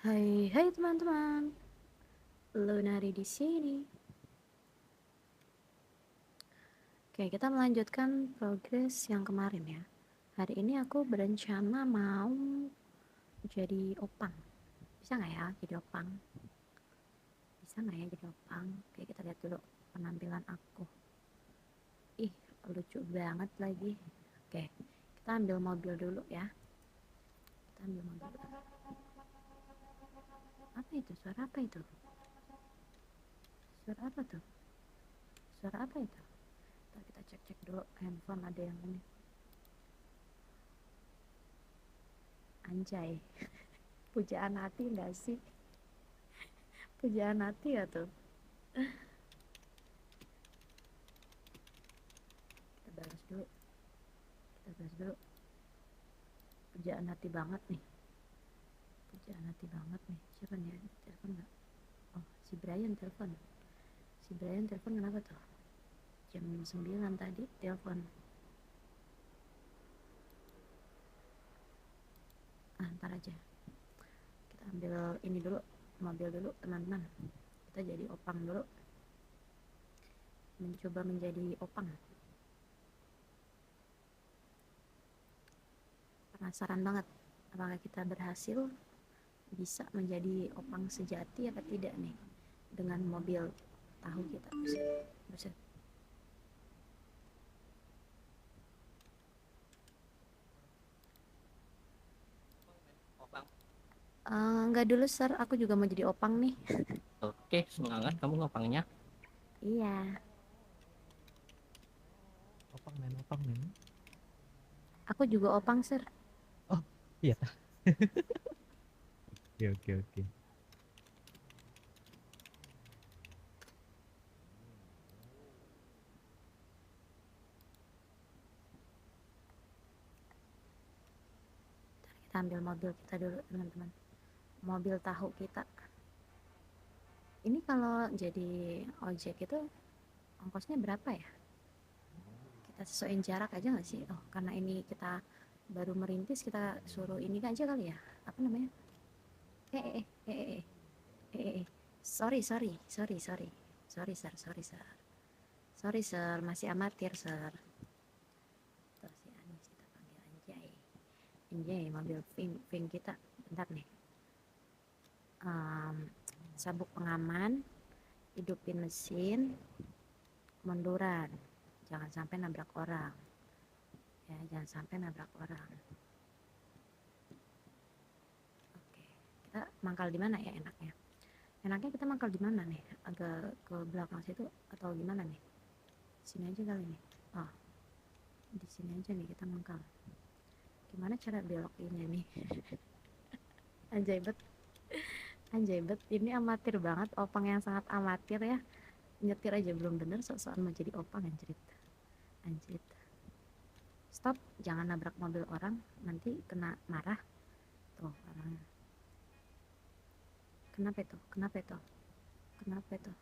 Hai, hai teman-teman. Lunari di sini. Oke, kita melanjutkan progres yang kemarin ya. Hari ini aku berencana mau jadi opang. Bisa nggak ya jadi opang? Bisa nggak ya jadi opang? Oke, kita lihat dulu penampilan aku. Ih, lucu banget lagi. Oke, kita ambil mobil dulu ya. Kita ambil mobil dulu. Apa itu? Suara apa itu? Suara apa tuh? Suara apa itu? Ntar kita cek-cek dulu handphone ada yang ini. Anjay, pujaan hati nggak sih? Pujaan hati ya tuh. Kita balas dulu. Kita balas dulu. Pujaan hati banget nih. Pujaan hati banget nih. Siapa nih? Telepon nggak? Oh, si Brian telepon. Si Brian telepon kenapa tuh? Jam 9 tadi telepon. Ah, ntar aja. Kita ambil ini dulu. Mobil dulu, teman-teman. Kita jadi opang dulu. Mencoba menjadi opang. Penasaran banget. Apakah kita berhasil bisa menjadi opang sejati apa tidak nih dengan mobil tahu kita. Buset, buset. Opang. Enggak dulu sir, aku juga mau jadi opang nih. Oke, semangat kamu ngopangnya. Iya, Opang men, opang men. aku juga opang sir. Oh, iya. Oke, oke, oke. Kita ambil mobil kita dulu teman-teman. Mobil tahu kita. Ini kalau jadi ojek itu ongkosnya berapa ya? Kita sesuaiin jarak aja nggak sih? Oh, karena ini kita baru merintis, kita suruh ini aja kali ya. Apa namanya? Eh, eh, eh, eh, eh, eh, eh. Sorry, sorry, sorry, sorry. Sorry, sir, sorry, sir. Sorry, sir, masih amatir, sir. Tuh si Anis kita panggil Anjay. Anjay, mobil Ving kita. Bentar nih. um, Sabuk pengaman, hidupin mesin, munduran, jangan sampai nabrak orang ya, jangan sampai nabrak orang. Oke, kita mangkal di mana ya enaknya? Enaknya kita mangkal di mana nih? Agak ke belakang situ atau gimana nih? Sini aja kali nih. Oh, di sini aja nih kita mangkal. Gimana cara belokinnya nih? Anjay bet, anjay bet, ini amatir banget, opang yang sangat amatir ya. Nyetir aja belum bener, sok-sokan mau jadi opang anjrit. Anjrit. Stop, jangan nabrak mobil orang, nanti kena marah. Tuh orangnya. Kenapa itu? Kenapa itu? Kenapa itu?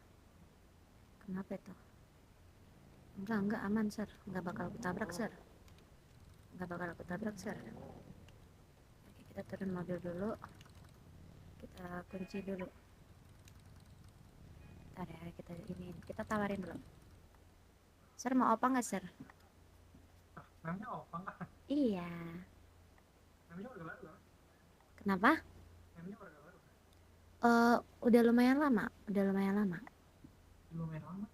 Kenapa itu? Enggak aman, sir. Enggak bakal ketabrak, sir. Enggak bakal ketabrak, sir. Oke, kita turun mobil dulu. Kita kunci dulu. Bentar ya, kita tawarin dulu. Sir, mau apa nggak, sir? Namanya opang lah. Iya. Namanya warga baru kan? Kenapa? Namanya warga baru kan? Udah lumayan lama. Udah lumayan lama. Lumayan lama.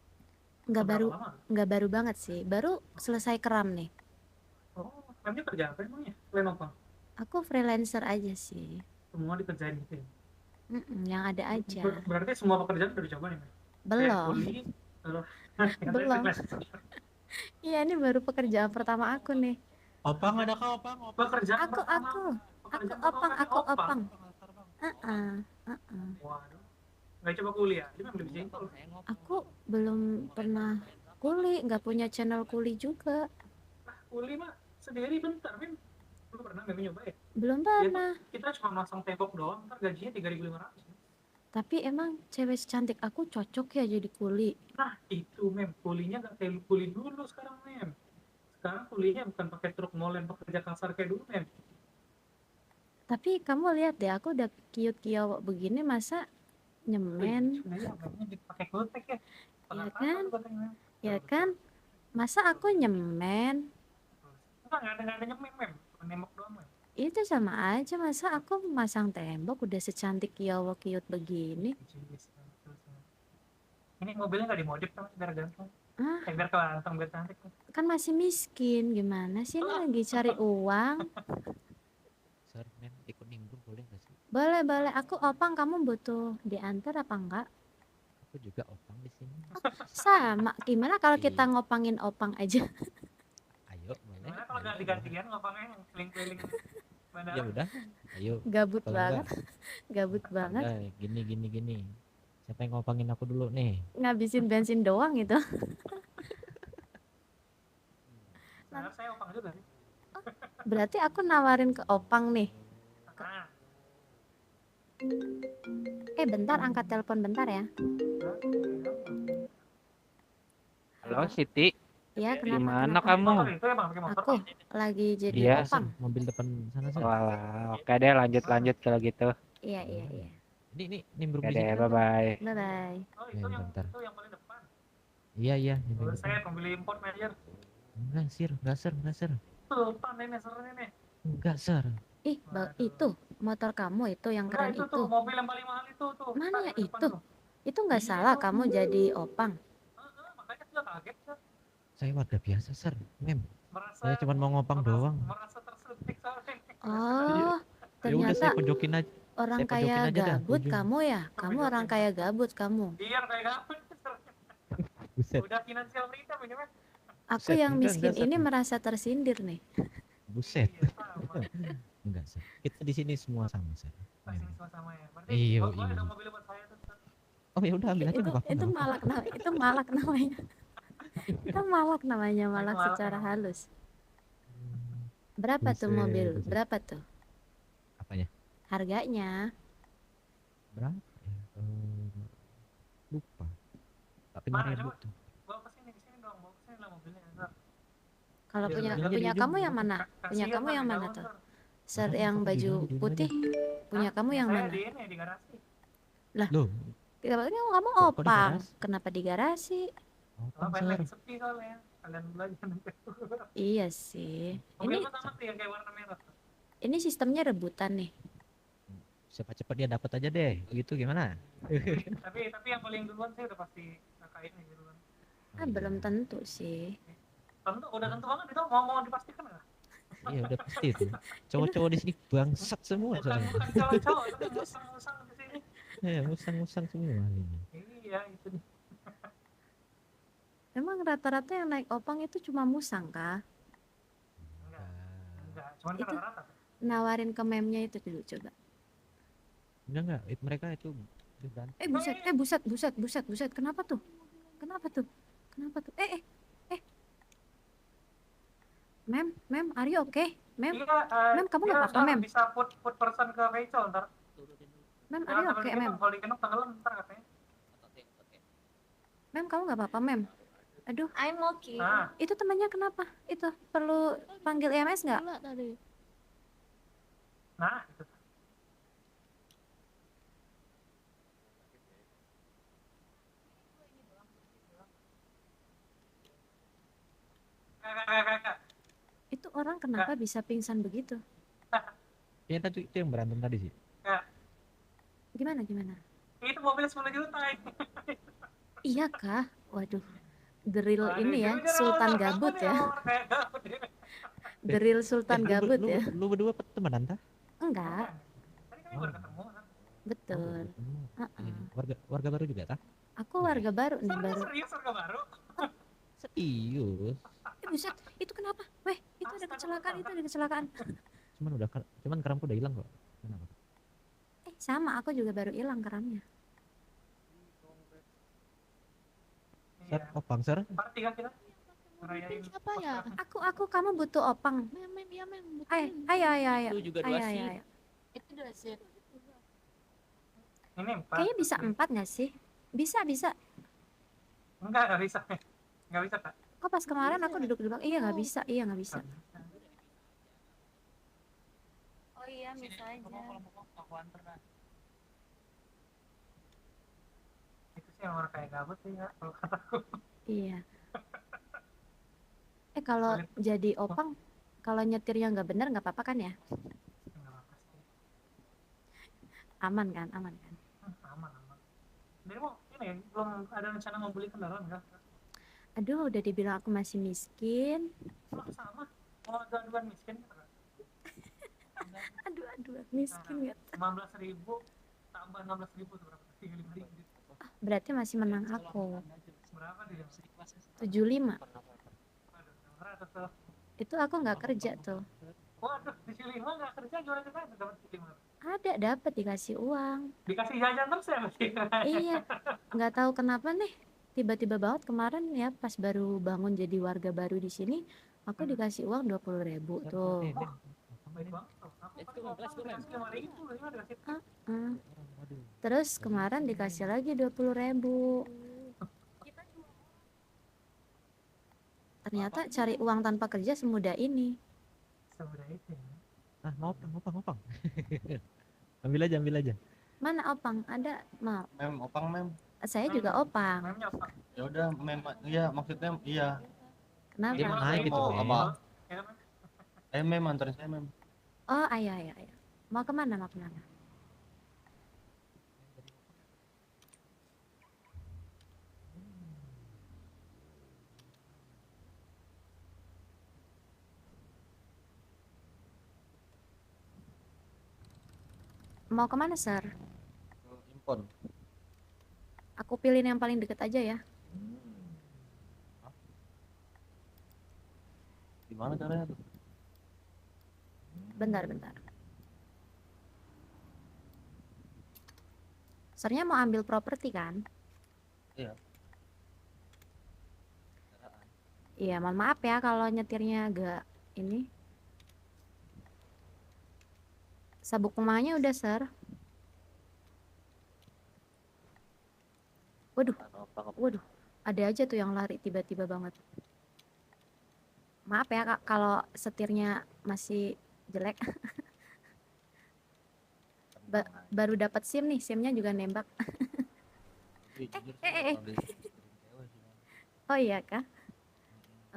Nggak Seberapa baru, lama? nggak baru banget sih. Baru selesai keram nih. Oh, namanya kerja apa emangnya? Selain opang? Aku freelancer aja sih. Semua dikerjain gitu ya? Yang ada aja. Berarti semua pekerjaan udah dicoba nih, men? Kayak Belum. kuli, terus yang tadi Belum. freelancer. Iya, ini baru pekerjaan pertama aku nih. Opang ada kah opang? Pekerjaan Aku, pertama, aku, aku pekerjaan pertama opang, namanya aku opang. opang. Opang latar bang. Uh-uh, uh-uh. Waduh, nggak coba kuliah? Dia memang lebih jengkol. Aku belum pernah kuli, nggak punya channel kuli juga. Lah, kuli mah sendiri bentar, men. Lu pernah nggak nyoba ya? Belum Dia tuh pernah. kita cuma masang tembok doang, ntar gajinya 3.500. Tapi emang cewek secantik aku cocok ya jadi kuli. Nah, itu mem, kulinya nggak kayak kuli dulu sekarang, mem. Sekarang kulinya bukan pakai truk molen pekerja kasar kayak dulu, mem. Tapi kamu lihat deh, aku udah cute kiawak begini masa nyemen, Sebenarnya memnya dipakai kutek ya. ya Pernah kan? tahu katanya. Ya kan? Masa aku nyemen? Nggak ada nyemem mem, nembok doang mem. Itu sama aja, masa aku masang tembok udah secantik kiawak cute begini. Ini mobilnya nggak dimodif kan biar ganteng. Ah, Biar ganteng biar cantik. kan masih miskin, gimana sih ini lagi cari uang? Sir, mem ikut nimbrung boleh nggak sih? Boleh, boleh. Aku opang, kamu butuh diantar apa enggak? Aku juga opang di sini. Sama. Gimana kalau kita Iya. ngopangin opang aja? Ayo, boleh. Gimana kalau Ayo, nggak digantian ngopangnya yang keliling-keliling Ya bandara? udah, ayo. Gabut Kalau banget. enggak, Gabut banget. enggak, gini. Siapa yang ngopangin aku dulu nih? Ngabisin bensin doang gitu. Sebenarnya saya opang juga sih. Berarti aku nawarin ke opang nih. Nah, Bentar, angkat telepon bentar ya. Halo Siti, Ya, kenapa? gimana Kenapa? kamu? motor itu emang pakai motor. Aku lagi jadi Iya, opang. Mobil depan sana, Sir. Walah, oke deh lanjut kalau gitu. Iya. Ini nimbrung Oke di sini deh, kan, Sir? bye-bye. Bye-bye. Oh, Ya, bentar. itu yang paling depan. Iya, nimbrung depan. Saya pembeli import manajer. Enggak, Sir. Sultan ini seru ini. Enggak, Sir. Itu motor kamu itu yang keren Enggak, itu itu. tuh mobil yang paling mahal itu tuh. Mana ya Yang depan itu? tuh. Itu nggak Iya, salah itu. kamu jadi opang. Makanya juga kaget Sir. Saya warga biasa, Sir. Mem, Merasa saya cuma mau ngopang doang. merasa tersuntik soalnya. Oh, Ya udah, saya ternyata pojokin aja. orang saya pojokin kaya aja dah, gabut ujung. kamu ya? Kamu orang kaya gabut kamu. Iya, kayak gabut. Buset. Udah finansial freedom ini mah. Aku Buset, yang enggak, miskin Sir. ini merasa tersindir nih. Buset. Iya, sama. Enggak, Sir. Kita di sini semua sama, Sir. Pasti sama-sama ya. Berarti Iya. boleh dong mobil buat saya tuh. Oh ya udah, ambil aja nggak apa-apa. Itu nggak apa-apa. malak namanya. Itu malak namanya. Itu malak namanya, malak malak secara emang. halus. Berapa tuh Buset, mobil? buset. Berapa tuh Apanya? harganya? Berapa ya? Lupa. Tapi Mana, 5.000 coba? tuh. Bawa ke sini dong, bawa ke sini lah mobilnya. Ntar. Kalau Ya, punya jangan punya di kamu ujung. yang mana? Punya Kasihan kamu lah, yang mana jauh, tuh? ntar. Ser Apa, yang apa, baju di mana? putih. Punya kamu yang Saya mana? di ini, di garasi. Loh, Katanya kamu Kok di opang. garasi? Kenapa di garasi? opang, Pengen Sir. lagi sepi soalnya. Kalian belajar nanti. Iya sih. Mobil Ini lu sama tuh yang kayak warna merah. ini sistemnya rebutan nih. Cepat-cepat dia dapat aja deh. Gitu gimana? Tapi yang paling duluan sih udah pasti kakak ini duluan. Oh, iya. Belum tentu sih. Udah tentu banget itu mau dipastikan nggak? Iya, udah pasti itu. Cowok-cowok di sini bangsat semua Bukan soalnya. cowok-cowok, tapi musang-musang di sini. Ya, musang-musang semua ini. Iya, itu nih. Emang rata-rata yang naik opang itu cuma musang kah? Enggak, cuman kan Itu- rata-rata. Nawarin ke memnya itu dulu coba. Enggak, mereka itu berantem. Buset. Kenapa tuh? Kenapa tuh? Mem, are you okay? Mem, Iya, Mem, kamu dia nggak apa-apa, ntar Mem? bisa put person ke Rachel ntar. Mem, are Jangan you sampai okay, digendong, Mem? kalau digendong tenggelam ntar katanya. Mem, kamu nggak apa-apa, Mem? Aduh, I'm okay. Nah, itu temannya kenapa? Itu perlu panggil EMS nggak? Gila tadi. nah itu. Kakak. Itu orang kenapa bisa pingsan begitu? Ya tadi itu yang berantem tadi sih. Gimana? Itu mobil 10 juta ini. Iya kah? Waduh, the real Waduh, ini ya, jujur, Sultan kamu Gabut nih ya. orang kayak gabut ya. The real Sultan Gabut ya. Lu berdua temenan tah? Enggak, Tadi kami baru ketemu kan. betul. Warga baru juga tah? Aku warga baru nih, baru. Serius warga baru. Serius. Buset, itu kenapa? Weh, itu ada kecelakaan. Cuman keramku udah hilang kok. Kenapa? Sama, aku juga baru hilang keramnya. Sir, opang, Sir. Party kan kita. Ngerayain Siapa ya? Aku, kamu butuh opang. Mem, ya mem. Ayo. Itu juga Ayo. Itu udah sih. ini Kayaknya bisa 4 nggak sih? Bisa. Enggak bisa. Enggak bisa, Kak. Kok pas kemarin aku duduk di belakang? Iya nggak bisa. Oh iya, Sini, bisa ngomong aja. kalau mau aku anter dah. Itu sih orang kayak gabut sih ya kalau kataku. Iya. Kalau Sulit. jadi opang, kalau nyetirnya nggak bener nggak apa-apa kan ya? Nggak apa sih. Aman kan, aman kan? Aman aman. Dia mau ini belum ada rencana mau beli kendaraan kan? Aduh, udah dibilang aku masih miskin. Lah sama. Mau dua-duaan miskin kan? Aduh, Nah, miskin ya. 19.000 tambah 16.000 itu berapa? 35.000. Berarti masih menang aku. Berapa dia? 75. Waduh, 600 tuh. Itu aku nggak kerja tuh. Waduh, di Cilima nggak kerja gimana ceritanya dapat Cilima? Ada, dapat dikasih uang. Dikasih jajan terus ya masih. Iya, nggak tahu kenapa nih. Tiba-tiba banget kemarin ya pas baru bangun jadi warga baru di sini, aku dikasih uang 20.000 tuh. Baik banget tuh. Aku paling ngomong dikasih 5.000, lima dikasih. Heeh. Terus kemarin dikasih lagi 20.000. Ternyata cari uang tanpa kerja semudah ini. Semudah itu ya. Ah, ngopang. Ambil aja. Mana opang? Ada mau? Mem, opang mem. Saya juga opang. Memnya apa? Ya udah mem, iya maksudnya iya. Kenapa? Dia mau naik gitu, Mem. Apa? Ya, Mem. Mem antarin saya mem. Oh, ayo. Mau kemana? Mau kemana, Sir? Ke Impon. Aku pilih yang paling deket aja ya. Gimana caranya tuh? Bentar. Sirnya mau ambil properti kan? Iya. Iya, mohon maaf ya kalau nyetirnya agak ini. Sabuk pengemanya udah, Sir. Waduh, ada aja tuh yang lari tiba-tiba banget. Maaf ya Kak, kalau setirnya masih jelek. Baru dapat SIM nih, SIM-nya juga nembak. Oh iya Kak.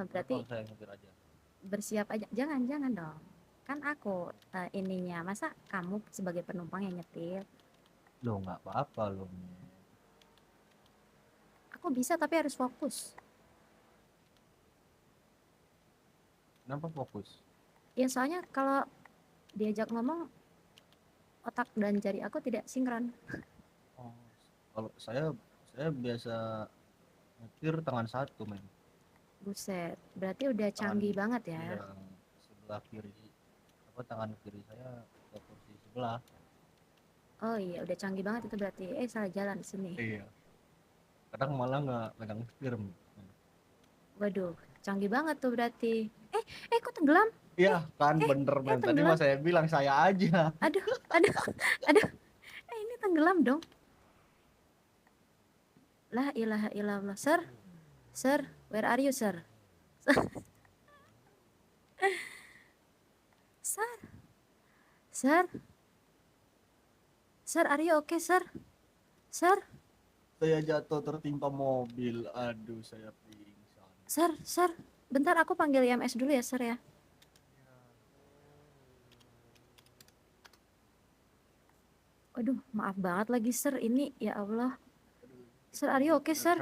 Berarti saya nyetir aja. bersiap aja. Jangan dong. Kan aku ininya. Masa kamu sebagai penumpang yang nyetir? Loh nggak apa-apa loh. Aku bisa tapi harus fokus. Kenapa fokus? Ya soalnya kalau diajak ngomong otak dan jari aku tidak sinkron. Oh, kalau saya biasa nyetir tangan satu mem. Buset, berarti udah canggih banget ya. Iya, sebelah kiri tangan kiri saya ke kursi sebelah. Oh iya, udah canggih banget itu berarti. Salah jalan di sini. Iya. Kadang malah nggak pegang setir. Waduh, canggih banget tuh berarti. Kok tenggelam? Iya kan bener mem. Tadi tenggelam. mas saya bilang saya aja. Aduh. Ini tenggelam dong. La ilaha illallah. Sir, where are you, sir? Sir, are you okay, sir? Sir, Saya jatuh tertimpa mobil. Aduh, saya pingsan. sir, bentar aku panggil IMS dulu ya, sir ya. Waduh, maaf banget lagi, sir. Ini ya Allah. Sir, are you okay, sir?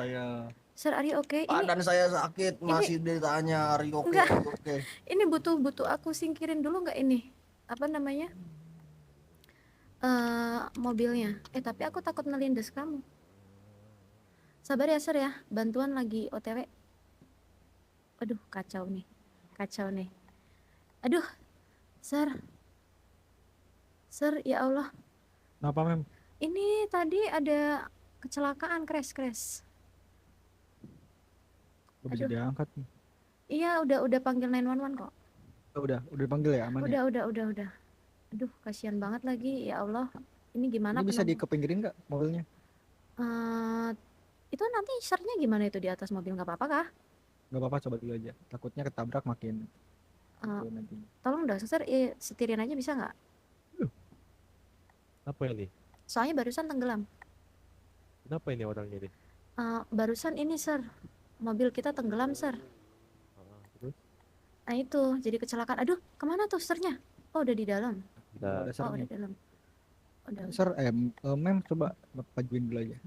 Sir, are you okay? Badan saya sakit, masih ditanya are you okay? Enggak. Oke. Ini butuh aku singkirin dulu nggak ini? Apa namanya? Mobilnya. Tapi aku takut melindas kamu. Sabar ya, sir ya. Bantuan lagi OTW. Aduh, kacau nih. Aduh, sir, ya Allah. Kenapa mem? Ini tadi ada kecelakaan, crash. Gak bisa diangkat nih. Iya, udah panggil 911 kok. Udah panggil ya, aman ya? Udah. Aduh, kasihan banget lagi, ya Allah. Ini gimana? Ini bisa dikepinggirin nggak mobilnya? Itu nanti share-nya gimana itu di atas mobil, nggak apa-apa kah? Nggak apa-apa, coba dulu aja. Takutnya ketabrak makin. Tolong dong, sir, setirin aja bisa nggak? Apa ini? Soalnya barusan tenggelam. Kenapa ini orangnya ini? Barusan ini, Sir. Mobil kita tenggelam, Sir. Terus? Nah itu, jadi kecelakaan. Aduh, kemana tuh Sirnya? Oh, udah di dalam. Bentar. Ada Oh, Sir udah nih. di dalam. Udah. Sir, mem coba pajuin dulu aja.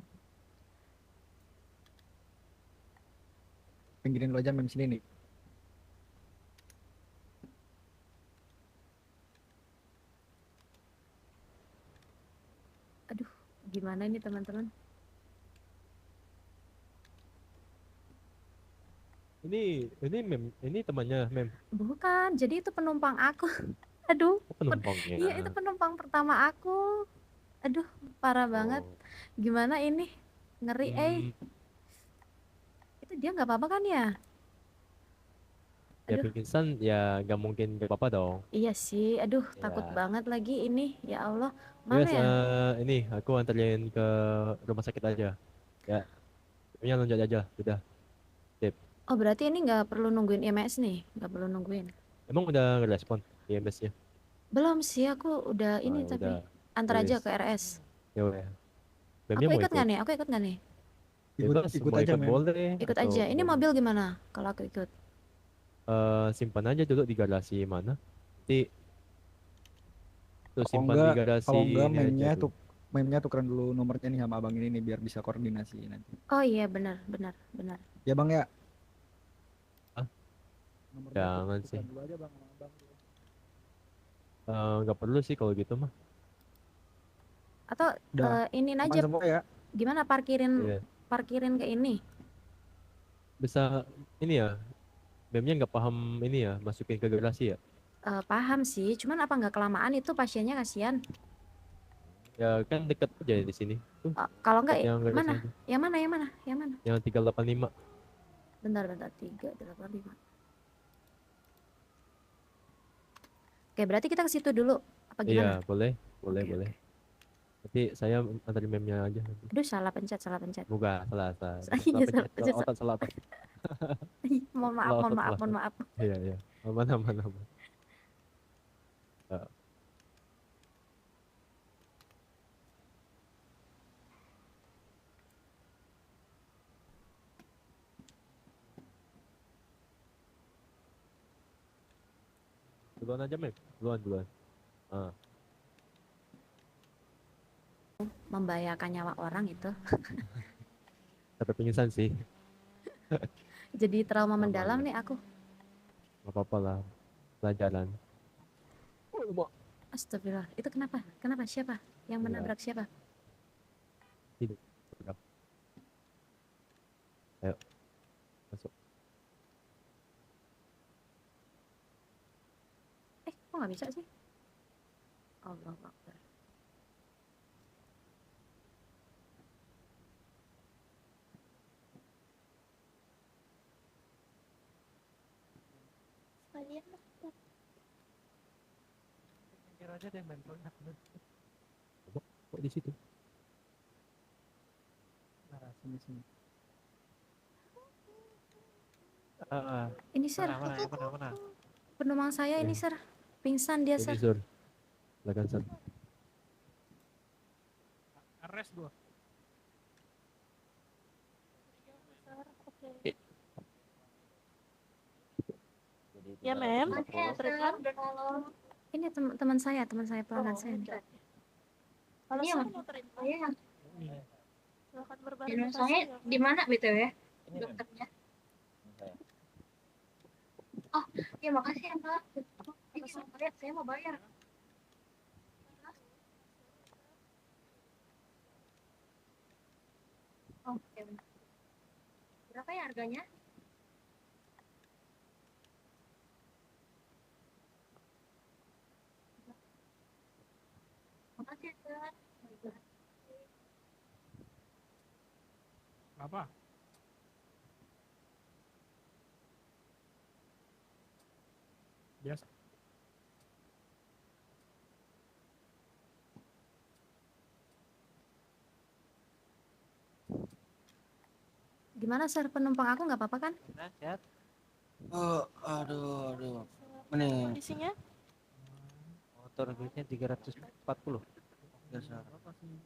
Pinggirin dulu aja mem sini nih. Aduh, gimana ini teman-teman? Ini mem, ini temannya mem. Bukan, jadi itu penumpang aku. Aduh, Oh, penumpangnya. iya itu penumpang pertama aku. Aduh, parah banget. Oh. Gimana ini? Ngeri, Hmm, Itu dia nggak apa-apa kan ya? ya Aduh. pingsan ya nggak mungkin gak apa-apa dong. Iya sih, aduh takut Ya. banget lagi ini. Ya Allah, mana Terus ya? ini aku anterin ke rumah sakit aja. Ya, pokoknya loncat aja, udah. Oh berarti ini nggak perlu nungguin IMS nih? Nggak perlu nungguin. Emang udah ngerespon IMS-nya? Belum sih, aku udah ini Ya tapi udah, antar aja wis. ke RS. Ya udah. Aku Memnya mau ikut ikut? nggak nih? Aku ikut nggak nih? Bebas, Ikut mau aja ikut mem. boleh. Ikut atau aja. Ini mau- mobil gimana kalau aku ikut? simpan aja dulu di garasi mana. Nanti tuh Kalau simpan di garasi kalau enggak ini aja memnya tukeran dulu nomornya nih sama abang ini nih biar bisa koordinasi nanti. Oh iya benar, benar, benar. Ya bang ya. Hah? Nomornya Jangan tukeran sih. dulu aja bang sama abang. Nggak perlu sih kalau gitu mah. Atau Udah ini aman aja semua ya. gimana parkirin Iya. parkirin ke ini? Bisa ini ya. Memnya nggak paham ini ya, masukin ke garasi ya. Paham sih, cuman apa nggak kelamaan itu pasiennya kasihan. Ya kan deket aja di sini. Tuh, Kalau nggak yang garasi mana? aja. Yang mana? Yang mana? Yang mana? Yang 385. Bentar, bentar. 385. Oke, berarti kita ke situ dulu. Apa gimana? Iya, boleh. Boleh, Oke, boleh. oke. Nanti saya antarin memnya aja nanti. Aduh, salah pencet, salah pencet. Bukan, salah. Iya, salah Salah pencet. otot, salah otot. Mohon maaf, Salah mohon otot, maaf, salah mohon otot. maaf. Iya, iya. Aman. Eh, Duluan aja, Mem. Duluan. Ah, Membahayakan nyawa orang itu. sampai pingsan sih. Jadi trauma Aman mendalam lah. nih aku. Gak apa-apa lah. Pelajaran. Astagfirullah. Itu kenapa? Kenapa? Siapa? Yang Iya. menabrak siapa? Hidup. Ayo. Masuk. Kok nggak bisa sih? Allah Akbar. aja deh main Kok di situ? Nah, sini. Ini sir, mana? penumpang saya ini sir, pingsan dia Ini sir. Sur. Silakan, Sur. Arrest gua. Ya, Mem. Ini teman saya pelanggan saya. nih. Kalau Iya, saya mau terima, Iya, silakan berbaring minum di saya pasien. di mana BTW Ini dokternya? Oh, ya makasih ya Mbak. Ini mau lihat, saya mau bayar. Oh, ya benar. Berapa ya harganya? Makasih ya, Mbak. apa? Biasa. Gimana sir, penumpang aku nggak apa-apa kan? Nah, sehat. Oh, aduh. Ini Kondisinya? motor duitnya 340. Ya, Sar.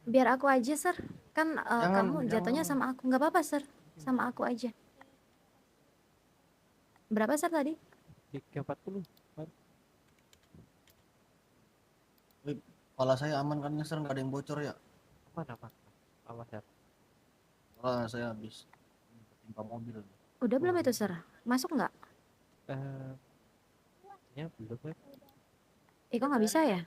Biar aku aja, Sir. Kan Jangan, kamu jatuhnya jangan. sama aku. Nggak apa-apa, Sir. Sama aku aja. Berapa, Sir, tadi? 340. Kepala saya aman kan Sar, nggak ada yang bocor ya? Aman. Awas ya. Soalnya saya habis ketimpa mobil. Udah belum itu, Sir? Masuk nggak? Ya belum ya. Kok nggak bisa ya?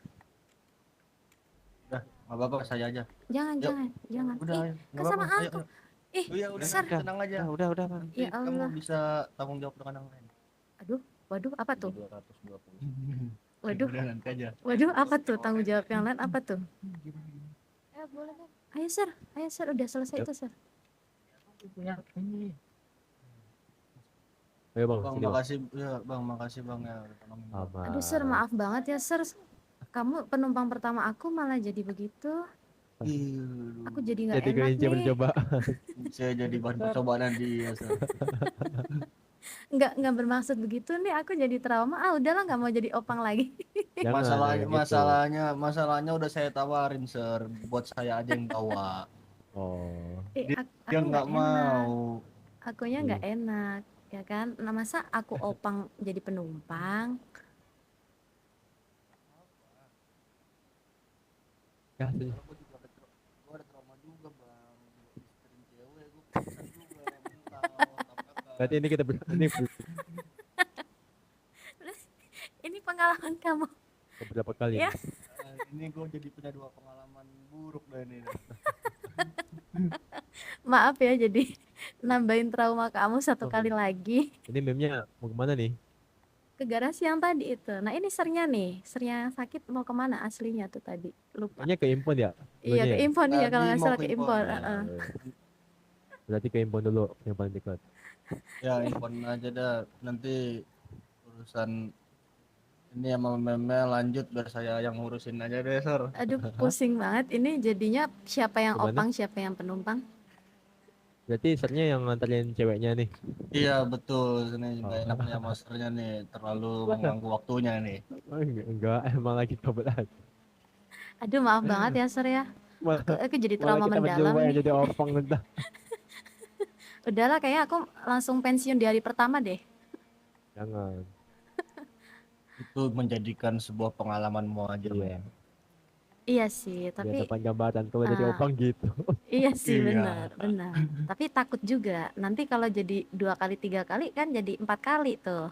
Udah, nggak apa-apa, saya aja. Jangan, Yuk. jangan. Udah, Ih, ayo. Nggak kan sama apa-apa, ayo, aku. ayo. Ih, Iya, udah, Sar. tenang aja. Udah, Bang. Nanti Ya kamu Allah. bisa tanggung jawab dengan yang lain. Aduh, waduh, apa tuh? 220. Waduh, Udah, nanti aja. waduh, apa tuh? Tanggung jawab yang lain apa tuh? Boleh kan? Ayo, Sir, udah selesai Yuk. itu, Sir. Ayo bang, Bang, sini bang. makasih ya, Bang, makasih Bang ya udah tolongin Bang. Aman. Aduh, Sir, maaf banget ya, Sir. Kamu penumpang pertama aku malah jadi begitu. Ih, Aku jadi nggak Jadi enak kelinci nih. percobaan. saya jadi bahan percobaan dia, Sar. Nggak bermaksud begitu nih. Aku jadi trauma. Ah, udahlah, nggak mau jadi opang lagi. Jangan, Masalahnya, jangan gitu. masalahnya udah saya tawarin, Sir, buat saya aja yang bawa. Oh, Dia Aku nggak nggak enak. mau. Akunya nggak enak, ya kan? Nah, masa aku opang jadi penumpang? ya sih. Gua ada trauma juga, Bang. Disetirin cewek, gua pingsan juga, mental, tabrakan. Berarti ini kita ini Ini pengalaman kamu. beberapa kali. Ya. Ini gue jadi punya 2 pengalaman buruk dah ini. Maaf ya, jadi nambahin trauma kamu satu Oh. kali lagi Ini meme-nya mau kemana nih? ke garasi yang tadi itu. Nah, ini sernya nih, sernya sakit mau kemana aslinya tuh tadi? Lupa. Kayaknya ke impon ya? Iya, ke Dulunya ya? impon ya kalau Tadi nggak mau salah ke ke impon. impon. Nah, berarti ke impon dulu yang paling dekat. Ya, infon aja dah. Nanti urusan ini sama meme lanjut biar saya yang ngurusin aja deh, Sir. Aduh, pusing banget. Ini jadinya siapa yang Gimana? opang, siapa yang penumpang? Berarti sernya yang nganterin ceweknya nih. Iya, betul. Ini nggak Oh. enaknya masternya nih, terlalu mengganggu waktunya nih. Oh, enggak, emang lagi kebetulan. Aduh, maaf banget ya, Sir ya. Aku jadi trauma kita mendalam berdua yang nih. jadi opang entah. Udahlah, kayaknya aku langsung pensiun di hari pertama deh. Jangan. Itu menjadikan sebuah pengalamanmu aja, Iya. men. Iya sih, Biar tapi depan gambaran kalau jadi Ah. opang gitu. iya sih, Iya. benar. Tapi takut juga. Nanti kalau jadi 2 kali, 3 kali kan jadi 4 kali tuh.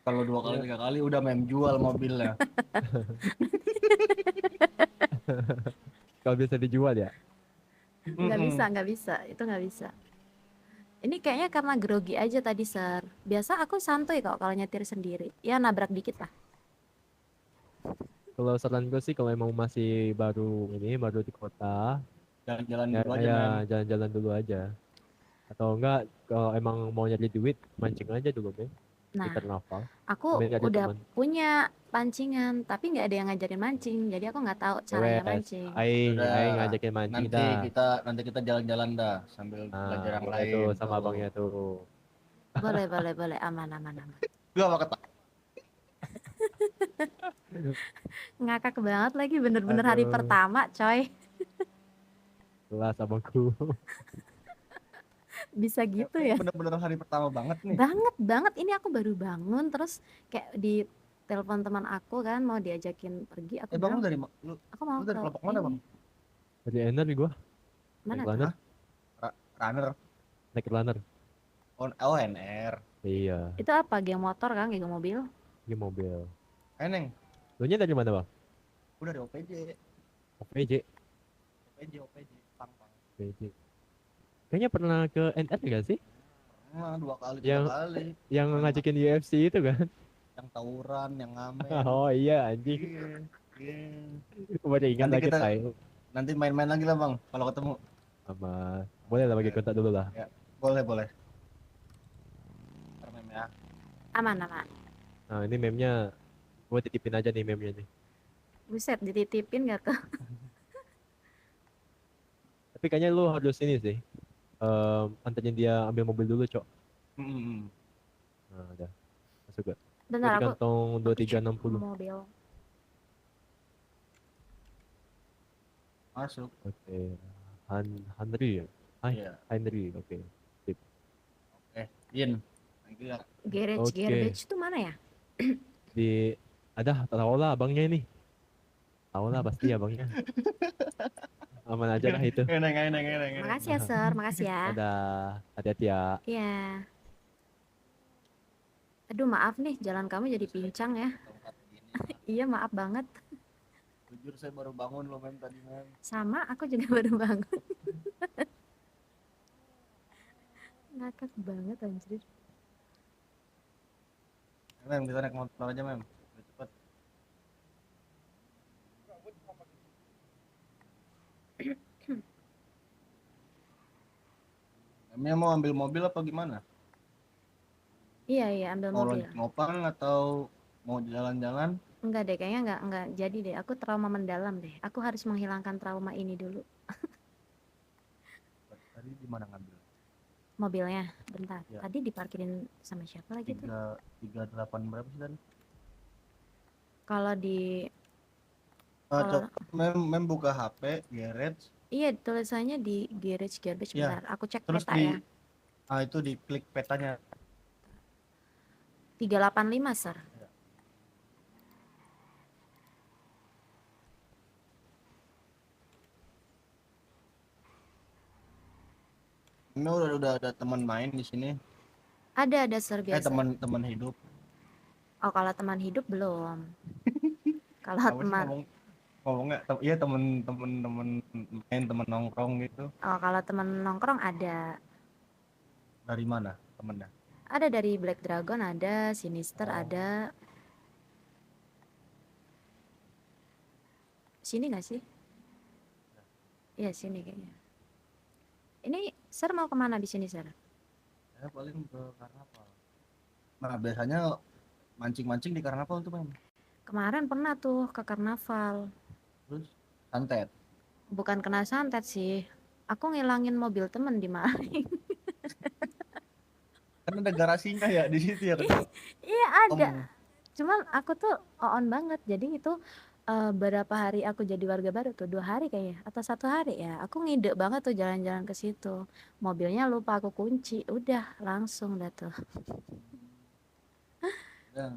Kalau 2 kali 3 kali udah mem jual mobilnya. Kalau bisa dijual ya. Nggak bisa. Itu nggak bisa. Ini kayaknya karena grogi aja tadi, Sir. Biasa aku santuy kok kalau nyetir sendiri. Ya nabrak dikit lah. Kalau saran gue sih kalau emang masih baru di kota, Jalan-jalan ya, dulu aja, ya men. jalan-jalan dulu aja. Atau enggak kalau emang mau nyari duit mancing aja dulu, men. Nah, Di karnaval. aku Sambil nyari udah teman. punya pancingan, tapi nggak ada yang ngajarin mancing. Jadi aku nggak tahu caranya Wes, mancing. aing Udah, ngajakin mancing Nanti dah. kita jalan-jalan dah sambil belajar Nah, yang boleh lain. tuh sama abangnya tuh. Boleh. Aman. Gua apa kata? Ngakak banget lagi, bener-bener hari Aduh. pertama, coy. Kelas abangku. Bisa gitu ya. Bener-bener hari pertama banget nih. Banget. Ini aku baru bangun, terus kayak di telepon teman aku kan mau diajakin pergi. Aku Bang, bilang, lu aku mau dari ke kelompok mana, ini. Bang? Dari Ener gua. Mana Naik tuh? runner. Runner. Naik runner. Oh, NR. Iya, Itu apa? Geng motor kan, geng mobil. di mobil. Eneng. Lu nya dari mana, Bang? Udah dari OPJ. OPJ. OPJ. Pang. OPJ. Kayaknya pernah ke NR gak sih? Nah, 2 kali, 3 Yang- kali. Yang ngajakin UFC itu kan? Yang tawuran, yang ngamen. Oh iya anjing. Iya. Baru ingat Nanti lagi kita- tai. Nanti main-main lagi lah, Bang, kalau ketemu. Sama boleh lah bagi kontak dulu lah. Boleh. Ntar mem ya. Aman. Nah ini meme-nya gue titipin aja nih meme-nya nih. Buset, dititipin gak tuh? Tapi kayaknya lu harus ini sih. Anterin dia ambil mobil dulu, Cok. Mm-mm. Nah, udah. Masuk gak? Bentar, Di aku kantong cek 2360. mobil. Masuk. Oke. Henry ya? Iya. Henry, oke. Sip. Oke. In. Thank you ya. Garage, Oke. garbage itu mana ya? Tahu lah abangnya ini. Tahu lah pasti abangnya. Aman aja lah itu. Eneng. Makasih ya, Sir. Makasih ya. Ada hati-hati ya. Iya. Aduh, maaf nih, jalan kamu jadi pincang ya. Tempat begini, Mas. Iya, maaf banget. Jujur saya baru bangun loh mem tadi mem. Sama, aku juga baru bangun. Ngakak banget anjir. Mem kita naik motor aja mem. Biar cepet. Memnya mau ambil mobil apa gimana? Iya, ambil Mau mobil. lanjut ngopang atau mau jalan-jalan? Enggak deh, kayaknya enggak jadi deh. Aku trauma mendalam deh. Aku harus menghilangkan trauma ini dulu. Tadi di mana ngambil? Mobilnya, bentar. Ya. Tadi diparkirin sama siapa lagi tuh? 38 berapa sih tadi? Kalau di Coba mem buka HP, garage, iya tulisannya di garage Iya. bentar. Aku cek terus peta ya. itu di klik petanya. 385, Sir. Ini udah ada teman main di sini. Ada Sir biasa. Teman hidup. Oh, kalau teman hidup belum. Kalau Apa sih teman ngomongnya iya temen main, temen nongkrong gitu. Oh, kalau teman nongkrong ada. Dari mana temennya? Ada dari Black Dragon, ada Sinister, Oh. ada. Sini nggak sih? Iya, sini kayaknya. Ini Sir mau kemana di sini, Sir? Saya paling ke karnaval. Nah biasanya mancing di karnaval tuh mem. Kemarin pernah tuh ke karnaval. Terus santet. Bukan kena santet sih. Aku ngilangin mobil temen di maling. Kan ada garasinya ya di situ ya kan? Iya ada. Cuman aku tuh on banget. Jadi itu berapa hari aku jadi warga baru tuh 2 hari kayaknya atau 1 hari ya. Aku ngide banget tuh jalan-jalan ke situ. Mobilnya lupa aku kunci. Udah langsung dah tuh. Ya.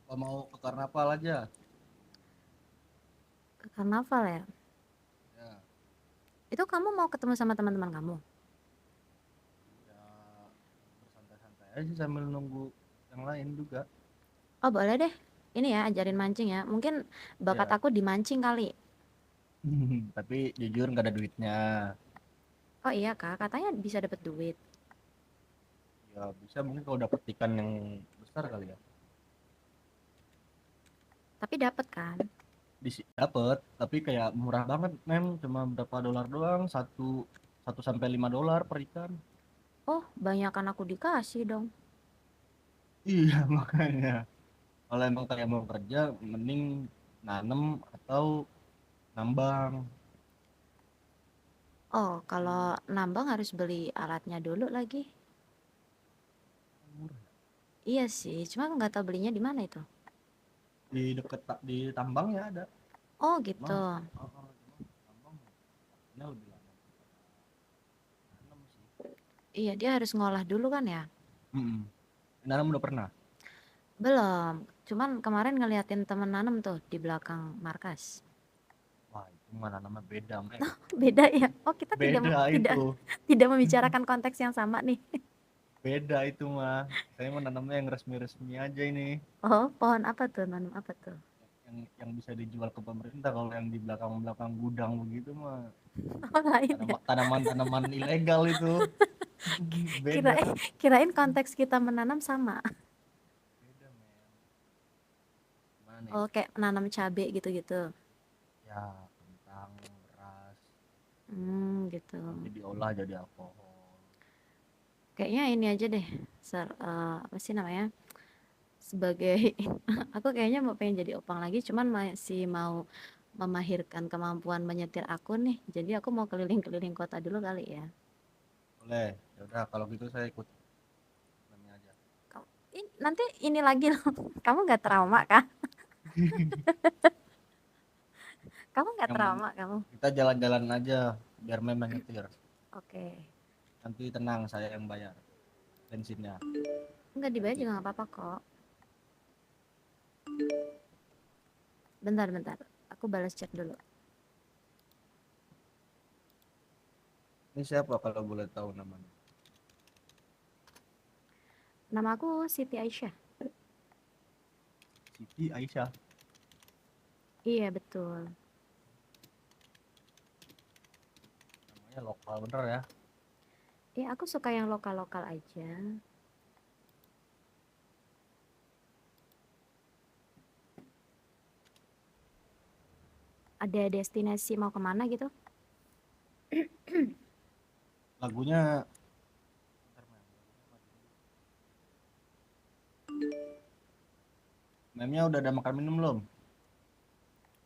Apa mau ke karnaval aja? Ke karnaval ya. Ya. Itu kamu mau ketemu sama teman-teman kamu? Ya bersantai-santai aja sambil nunggu yang lain juga. Oh boleh deh. Ini ya ajarin mancing ya. Mungkin bakat Ya. aku dimancing kali. Tapi jujur nggak ada duitnya. Oh iya Kak, katanya bisa dapet duit. Ya bisa mungkin kalau dapet ikan yang besar kali ya. Tapi dapet kan? Dapet, tapi kayak murah banget mem, cuma berapa dolar doang, 1 sampai 5 dolar per ikan. Oh, banyakan aku dikasih dong. Iya makanya. Kalau emang kayak mau kerja, mending nanem atau nambang. Oh, kalau nambang harus beli alatnya dulu lagi. Murah. Iya sih, cuma nggak tahu belinya di mana itu. Di di tambangnya ada. Oh gitu. Tambang ini lebih lama. Nanam sih. Iya, dia harus ngolah dulu kan ya? Nanam udah pernah? Belum. Cuman kemarin ngeliatin temen nanam tuh di belakang markas. Wah itu mana nama beda men. Beda ya? Oh, kita Beda itu. tidak membicarakan konteks yang sama nih. Beda itu mah. Saya mau nanamnya yang resmi-resmi aja ini. Oh, pohon apa tuh? Nanam apa tuh? Yang bisa dijual ke pemerintah. Kalau yang di belakang gudang begitu mah Oh, lain ya. tanaman ilegal itu. Beda. Kirain konteks kita menanam sama. Beda men. Gimana nih? Oh, kayak menanam cabai gitu-gitu. Ya kentang, beras, Gitu. nanti diolah jadi alkohol. Kayaknya ini aja deh, Sir. Apa sih namanya? Sebagai aku kayaknya mau pengen jadi opang lagi, cuman masih mau memahirkan kemampuan menyetir aku nih. Jadi aku mau keliling-keliling kota dulu kali ya. Boleh. Ya udah kalau gitu saya ikut. Namanya aja. Nanti ini lagi loh. Kamu nggak trauma kah? Kamu nggak Yang trauma kamu? kita jalan-jalan aja biar mem yang nyetir. Oke. Nanti tenang, saya yang bayar bensinnya. Nggak dibayar juga nggak apa-apa kok. Bentar. Aku balas chat dulu. Ini siapa kalau boleh tahu namanya? Nama aku Siti Aisyah. Siti Aisyah. Iya betul. Namanya lokal bener ya. Aku suka yang lokal-lokal aja. Ada destinasi mau kemana gitu? Lagunya memnya udah ada makan minum belum?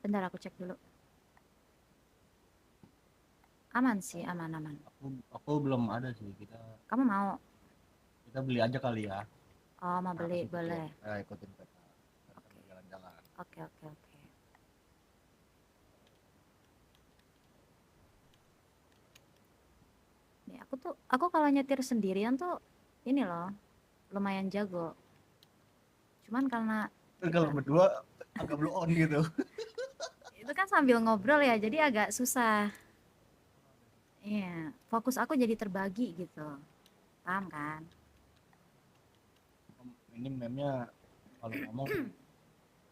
Bentar aku cek dulu. Aman sih, aman. Aku belum ada sih. Kamu mau? Kita beli aja kali ya. Oh, mau beli, Aku boleh. Saya ikutin peta. Kita Oke. jalan-jalan. Oke. Nih, aku kalau nyetir sendirian tuh ini loh, lumayan jago. Cuman karena Kalau berdua agak blow on gitu. itu kan sambil ngobrol ya, jadi agak susah. Iya, fokus aku jadi terbagi gitu. Paham kan? Ini memnya kalau ngomong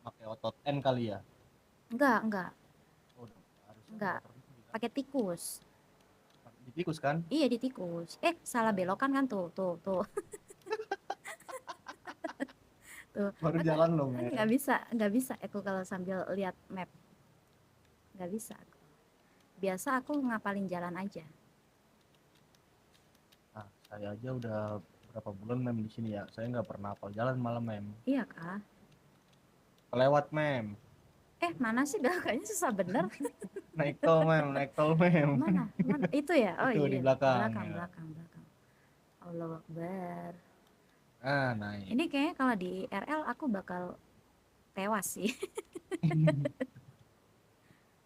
pakai otot N kali ya. Enggak, Oh, harusnya Enggak. otot itu juga. pakai tikus. Di tikus kan? Iya, di tikus. Salah belokan kan tuh. Tuh. Baru Kan jalan loh, kan men. nggak bisa aku kalau sambil lihat map. Nggak bisa aku. Biasa aku ngapalin jalan aja. Nah, saya aja udah berapa bulan mem di sini ya. Saya nggak pernah hafal jalan malam mem. Iya kah? Kelewat mem. Mana sih kayaknya susah bener. Naik tol mem. Mana? Itu ya? Oh Itu iya. di belakang, Belakang. Allahu Akbar. Ah, naik. Ini kayaknya kalau di RL aku bakal tewas sih.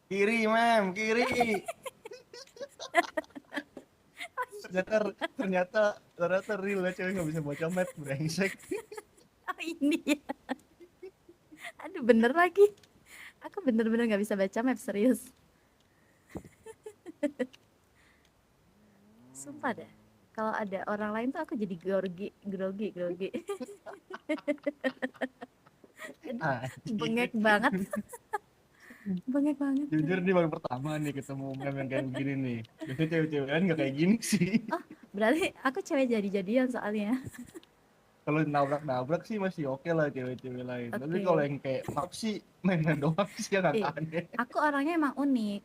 Kiri mem, kiri. ternyata real ya, cewek nggak bisa baca map, brengsek. Oh ini ya. Aduh bener lagi. Aku bener-bener nggak bisa baca map, serius. Sumpah deh. Kalau ada orang lain tuh aku jadi grogi. Ah, Bengek banget. jujur nih baru pertama nih ketemu mem yang kayak begini nih. Biasanya cewek-cewek kan nggak kayak gini sih. Berarti aku cewek jadi-jadian soalnya. Kalau nabrak sih masih oke lah cewek-cewek lain. Tapi Oke. kalau yang kayak maaf sih mainan doang sih yang agak aneh. Aku orangnya emang unik.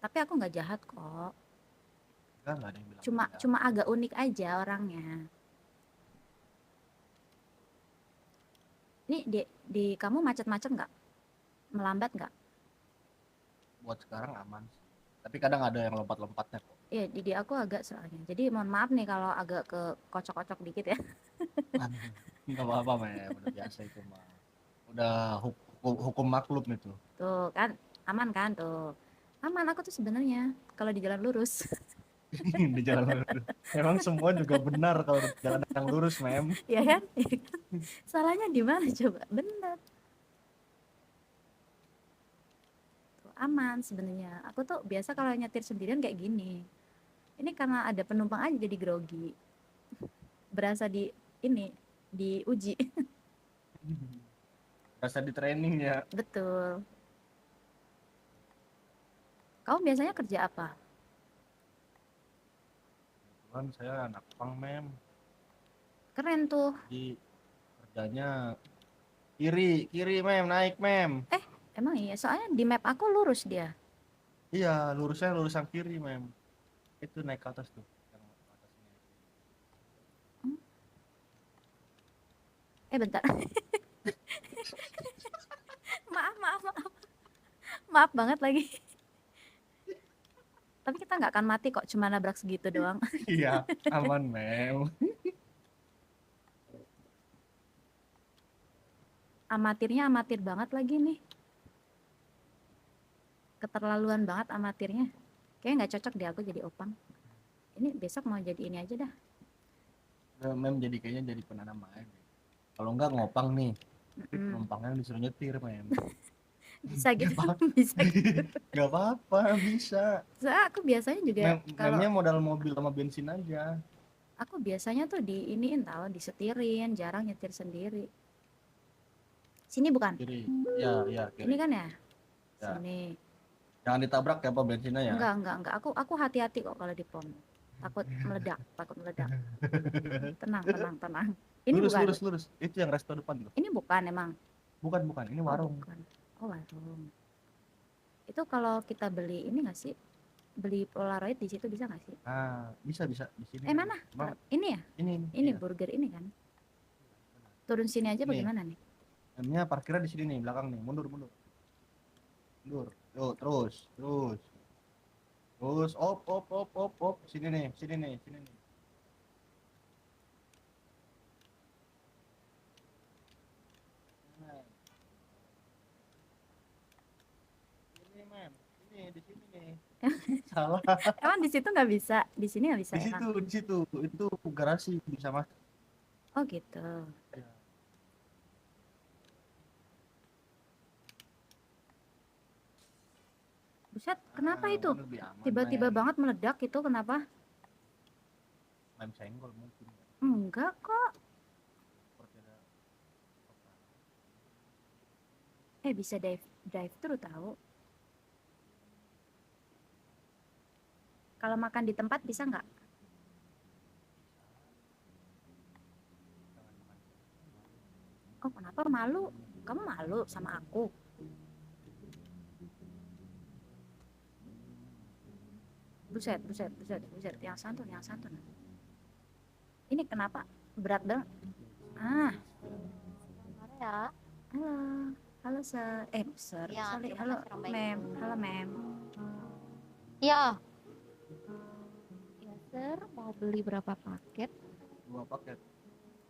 Tapi aku nggak jahat kok. Enggak ada yang bilang. Cuma agak unik aja orangnya. Nih di kamu macet-macet nggak? Melambat nggak? Buat sekarang aman sih. Tapi kadang ada yang lompat-lompatnya kok. Iya, di aku agak soalnya. Jadi mohon maaf nih kalau agak ke kocok-kocok dikit ya. Enggak apa-apa mem, udah biasa itu mah. Udah hukum maklum itu. Tuh kan, aman kan tuh. Aman aku tuh sebenarnya kalau di jalan lurus. Di jalan lurus. Emang semua juga benar kalau di jalan yang lurus mem. Ya kan? Salahnya di mana coba? Bener. Tuh, aman sebenarnya. Aku tuh biasa kalau nyetir sendirian kayak gini. Ini karena ada penumpang aja jadi grogi. Berasa diuji. Rasa di training ya. Betul. Kamu biasanya kerja apa? Kebetulan saya anak pang mem. Keren tuh. Jadi kerjanya kiri mem, naik mem. Emang iya, soalnya di map aku lurus dia. Iya, lurusnya lurusan kiri mem. Itu naik ke atas tuh. Yang atasnya. Bentar. Maaf banget lagi. Tapi kita nggak akan mati kok, cuma nabrak segitu doang. Iya, aman mem. Amatirnya amatir banget lagi nih. keterlaluan banget amatirnya. Kayaknya nggak cocok deh aku jadi opang. Ini besok mau jadi ini aja dah. Mem jadi kayaknya jadi penanam aja. Kalau enggak ngopang nih, Mm-mm. numpangnya disuruh nyetir mem. Bisa gitu, apa-apa. bisa gitu. Gak apa-apa, bisa. Soalnya aku biasanya juga kalau Memnya modal mobil sama bensin aja. aku biasanya tuh diiniin tahu, disetirin, jarang nyetir sendiri. Sini bukan? Kiri, ya Ini kiri. kan ya? Ya. Sini. Jangan ditabrak ya apa bensinnya ya. Enggak. Aku hati-hati kok kalau di pom. Takut meledak. Tenang. Ini Lurus, bukan. lurus. Itu yang resto depan tuh. Ini bukan emang. Bukan. Ini Oh, warung. bukan. Oh, warung. Itu kalau kita beli ini nggak sih? Beli Polaroid di situ bisa nggak sih? Ah, bisa di sini. Mana? Bang, Ini ya? ini. Ini iya. burger ini kan? Turun sini aja Nih. bagaimana nih? Memnya parkirnya di sini nih, belakang nih. Mundur. Yuk, terus. Op. Sini nih. Ini, Mem. Ini di sini nih. Salah. Emang di situ nggak bisa? Di sini nggak bisa Di emang? situ. Itu garasi bisa masuk. Oh gitu. Ya. Buset, kenapa Ah, itu? lebih aman, Tiba-tiba Mem. banget meledak itu, kenapa? Mem senggol mungkin. Enggak kok. Seperti ada Bisa drive thru tahu. Kalau makan di tempat bisa nggak? Oh, kenapa malu? Kamu malu sama aku? Buset. Yang santun. Ini kenapa berat banget? Ah, Ya. halo sir. Sir, Ya, sorry. terima Halo, kasih, Orang Baik. ma'am. Halo, ma'am. Ya. Ya, Sir, mau beli berapa paket? 2 paket.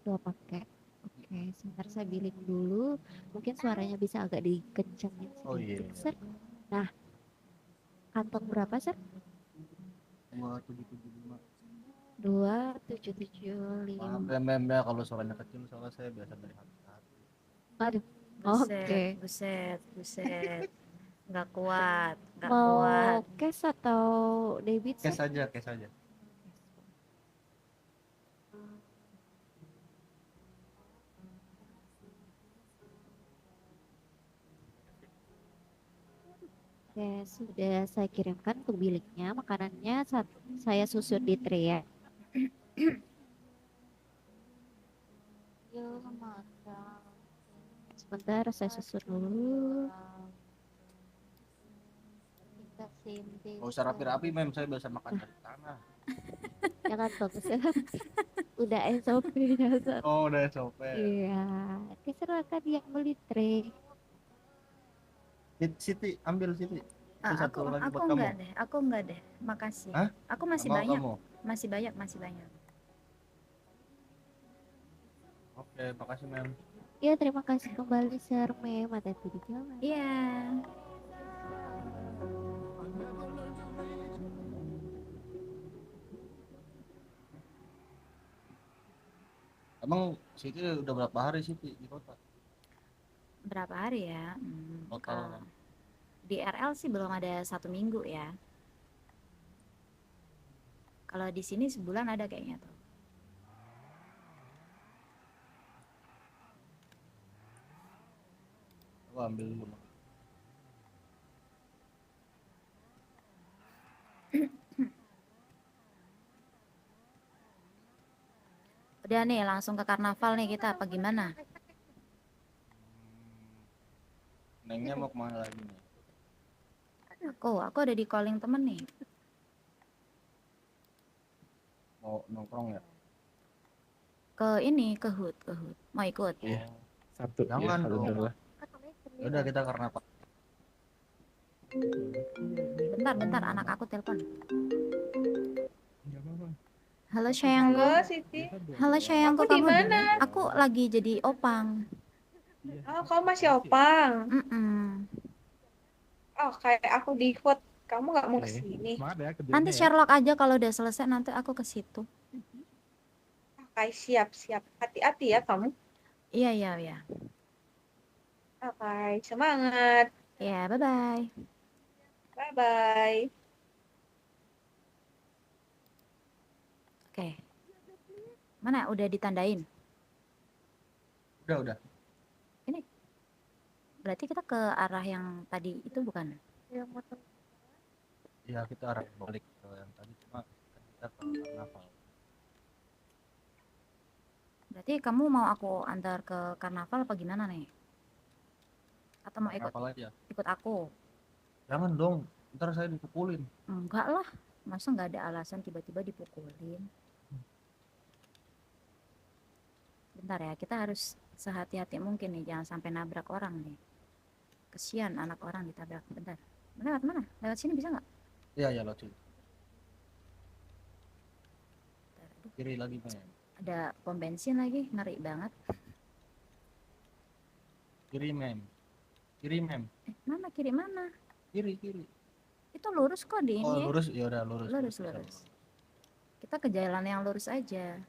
2 paket. Oke, sebentar saya billing dulu. Mungkin suaranya bisa agak dikencengin Oh, iya. sedikit, Sir. Nah, kantong berapa, Sir? 2775. 2775. Maaf ya Mem ya kalau suaranya kecil soalnya saya biasa dari hati ke hati. Aduh, Buset, Oke. buset. Nggak kuat. mau cash atau debit, Sir? Cash aja. Oke, sudah saya kirimkan untuk billingnya. Makanannya saya susun di tray ya. Yuk, makan. Sebentar, saya susun dulu. Gak usah rapi-rapi Mem, saya biasa makan dari tanah. Jangan bagus ya. Udah SOP-nya, Sir. Oh udah SOP. Iya, silakan yang beli tray. Siti, ambil Siti. Itu satu lagi Aku buat kamu. aku enggak deh. Makasih. Hah? Aku masih Mau banyak. kamu? Masih banyak. Oke, makasih Mem. Ya, terima kasih kembali, Sir. Hati-hati di jalan. Iya. Emang Siti udah berapa hari Siti di kota? Berapa hari ya? Total. Kalau di RL sih belum ada 1 minggu ya. Kalau di sini sebulan ada kayaknya tuh. Aku ambil dulu. Udah nih langsung ke karnaval nih kita apa gimana? Nengnya mau kemana lagi nih? Aku ada di calling temen nih. Mau nongkrong ya? Ke ini, ke HUT. Mau ikut? Iya. Sabtu. Jangan ya, dong. bener lah. Ya udah kita karena apa? Bentar, anak aku telepon. Nggak apa-apa. Halo sayangku. Halo Siti. Halo sayangku, Aku di kamu mana? Aku lagi jadi opang. Oh, kamu masih opang. Mm-mm. Oh, kayak aku di vote. Kamu nggak mau Oke. kesini? Semangat ya kerjanya Nanti ya. Sherlock aja kalau udah selesai nanti aku ke situ. Oke, siap. Hati-hati ya kamu. Iya, iya, iya. Oke, semangat. Ya, bye-bye. Bye-bye. Oke. Mana udah ditandain? Udah. Berarti kita ke arah yang tadi itu bukan? Yang motor. Ya kita arah balik ke yang tadi, cuma kan kita ke karnaval. Berarti kamu mau aku antar ke karnaval apa gimana nih? Atau mau Karnaval aja. ikut aku? Jangan dong, ntar saya dipukulin. Enggak lah. Masa nggak ada alasan tiba-tiba dipukulin? Bentar ya, kita harus sehati-hati mungkin nih, jangan sampai nabrak orang nih. Kesian anak orang ditabrak. Bentar. Lewat mana? Lewat sini bisa nggak? Iya lo cuy. Bentar, aduh, Kiri lagi men. ada pom bensin lagi, ngeri banget. Kiri mem. Mana kiri mana? Kiri. Itu lurus kok di Oh ini. lurus, ya udah lurus. Lurus. Kita ke jalan yang lurus aja.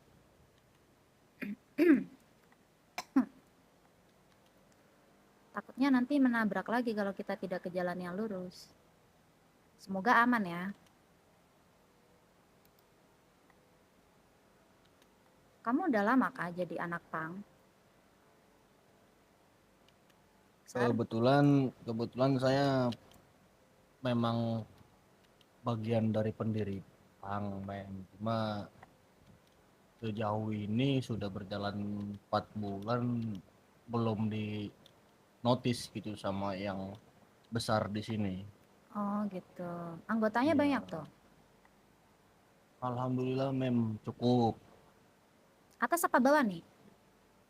Takutnya nanti menabrak lagi kalau kita tidak ke jalan yang lurus. Semoga aman ya. Kamu udah lama kah jadi anak pang? Kebetulan saya memang bagian dari pendiri pang men. Cuma sejauh ini sudah berjalan 4 bulan belum di notice gitu sama yang besar di sini. Oh gitu. Anggotanya Iya. banyak tuh. Alhamdulillah mem cukup. Atas apa bawah nih?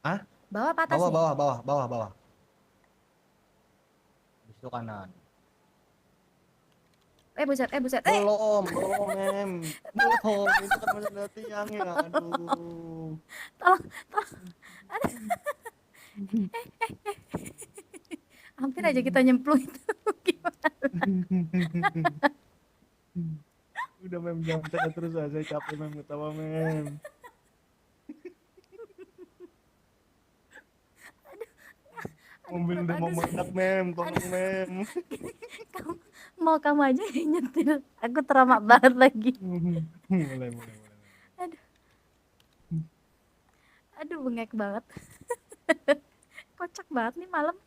Hah? Bawah apa atas nih? Bawah. Habis itu kanan. Buset. Belum mem. Belum, itu kan masih ada tiang ya. Aduh. Tolong. Hampir aja kita nyemplung itu. Gimana? Udah mem jangan cakap terus aja, saya capek mem ketawa mem. Mobil udah mau meledak mem, tolong mem. Kamu aja yang nyetir. Aku teramak banget lagi. mulai. Aduh, bengek banget. Kocak banget nih malam.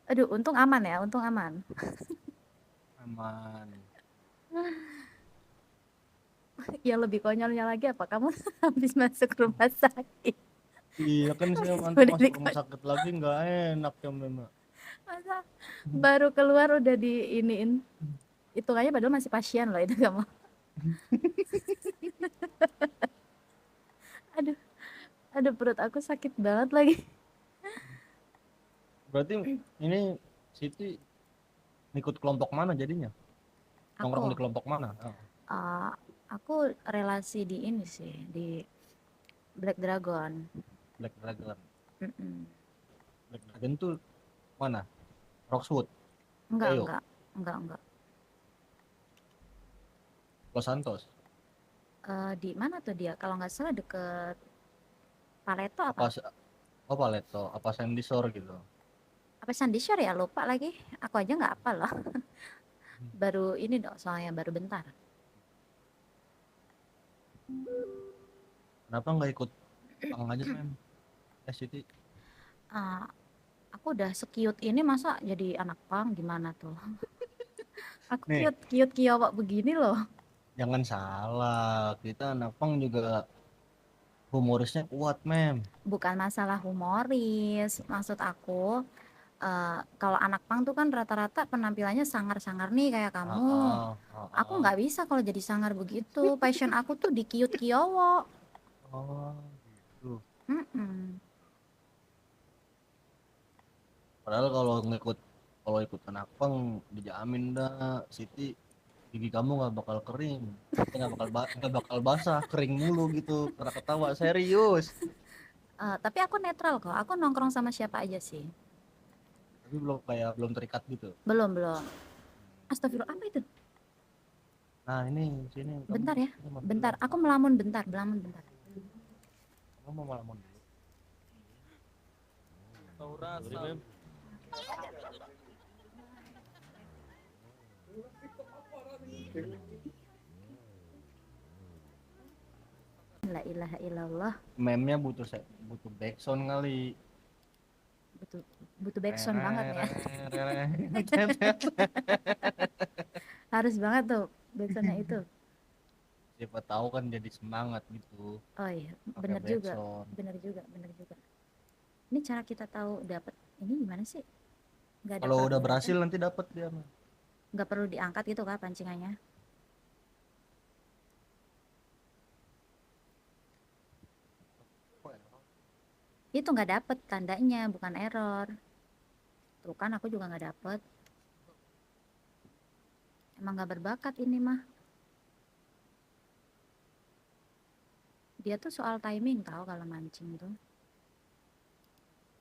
Aduh, untung aman ya, untung aman. Aman. Yang lebih konyolnya lagi apa? Kamu habis masuk rumah sakit. Iya kan saya nanti Udah masuk rumah sakit lagi nggak enak ya mem. Masa baru keluar udah diiniin. Hitungannya padahal masih pasien loh itu kamu. Aduh perut aku sakit banget lagi. Berarti ini Siti ikut kelompok mana jadinya? Nongkrong di kelompok mana? Aku relasi di ini sih, di Black Dragon. Black Dragon. Mm-mm. Black Dragon tuh mana? Roxwood, Ayo. Enggak. Los Santos. Di mana tuh dia? Kalau nggak salah deket Paleto Apa apa? Paleto? Apa Sandy Shore gitu? Apa Sandy Shore ya? Lupa lagi. Aku aja nggak apa loh. Baru ini dong, soalnya baru bentar. Kenapa nggak ikut pang aja mem? Siti. Aku udah sekiut ini masa jadi anak pang gimana tuh? Aku Nih. kiut kiawak begini loh. Jangan salah, kita anak pang juga humorisnya kuat mem. Bukan masalah humoris, maksud aku kalau anak pang tuh kan rata-rata penampilannya sangar-sangar nih kayak kamu. Aku nggak bisa kalau jadi sangar begitu. Passion aku tuh di kiut kiawak. Oh gitu. Mm-mm. Padahal kalau ikut anak pang dijamin dah Siti gigi kamu nggak bakal kering, nggak bakal basah, kering mulu gitu karena ketawa serius. Tapi aku netral kok. Aku nongkrong sama siapa aja sih. Tapi belum terikat gitu. Belum. Astagfirullah, apa itu? Nah ini sini. Bentar ya. kamu mau Bentar, bilang. aku melamun bentar. Kamu mau melamun dulu. Tahu rasa. Sorry, Mem. La ilaha illallah. Meme-nya butuh backsound kali. Butuh backsound banget ya. Rere. Harus banget tuh backsoundnya itu. Siapa tahu kan jadi semangat gitu. Oh iya, Pakai bener juga. backsound. Bener juga. Ini cara kita tahu dapat ini gimana sih? Nggak ada Kalau udah peraturan. berhasil nanti dapat dia. Nggak perlu diangkat gitu kah pancingannya? Itu nggak dapet tandanya, bukan error. Tuh kan aku juga nggak dapet. Emang nggak berbakat ini mah. Dia tuh soal timing tahu kalau mancing tuh.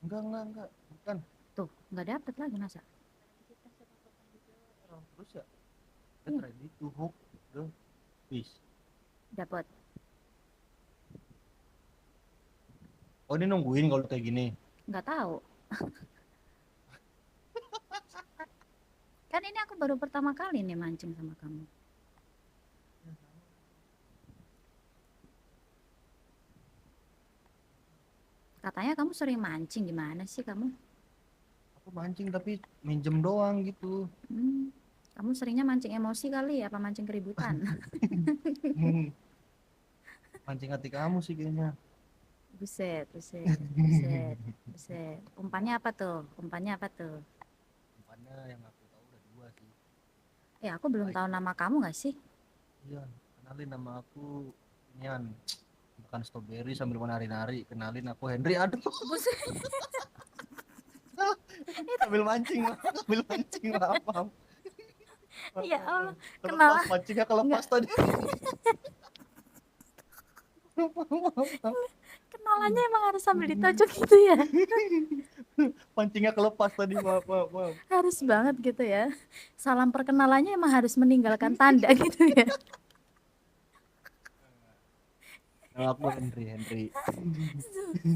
Enggak, bukan. Tuh nggak dapet lagi masa. Terus ya. Get ready to hook the fish. Dapet. Oh ini nungguin kalau kayak gini. Nggak tahu. Kan ini aku baru pertama kali nih mancing sama kamu. Katanya kamu sering mancing, gimana sih kamu? Aku mancing tapi minjem doang gitu. Kamu seringnya mancing emosi kali, apa mancing keributan? Mancing hati kamu sih kayaknya. Buset. Umpannya apa tuh? Umpannya yang aku tahu udah 2 sih. Aku belum tahu nama kamu gak sih? Iya, kenalin nama aku Nian. Makan strawberry sambil menari-nari. Kenalin aku Henry. Aduh. Buset. Sambil mancing, maaf. Ya Allah, Kelepas kenal. mancingnya kelepas tadi. Kenalannya emang harus sambil ditojok gitu ya? Mancingnya kelepas tadi, maaf. Harus banget gitu ya. Salam perkenalannya emang harus meninggalkan tanda gitu ya. Nama aku Henry.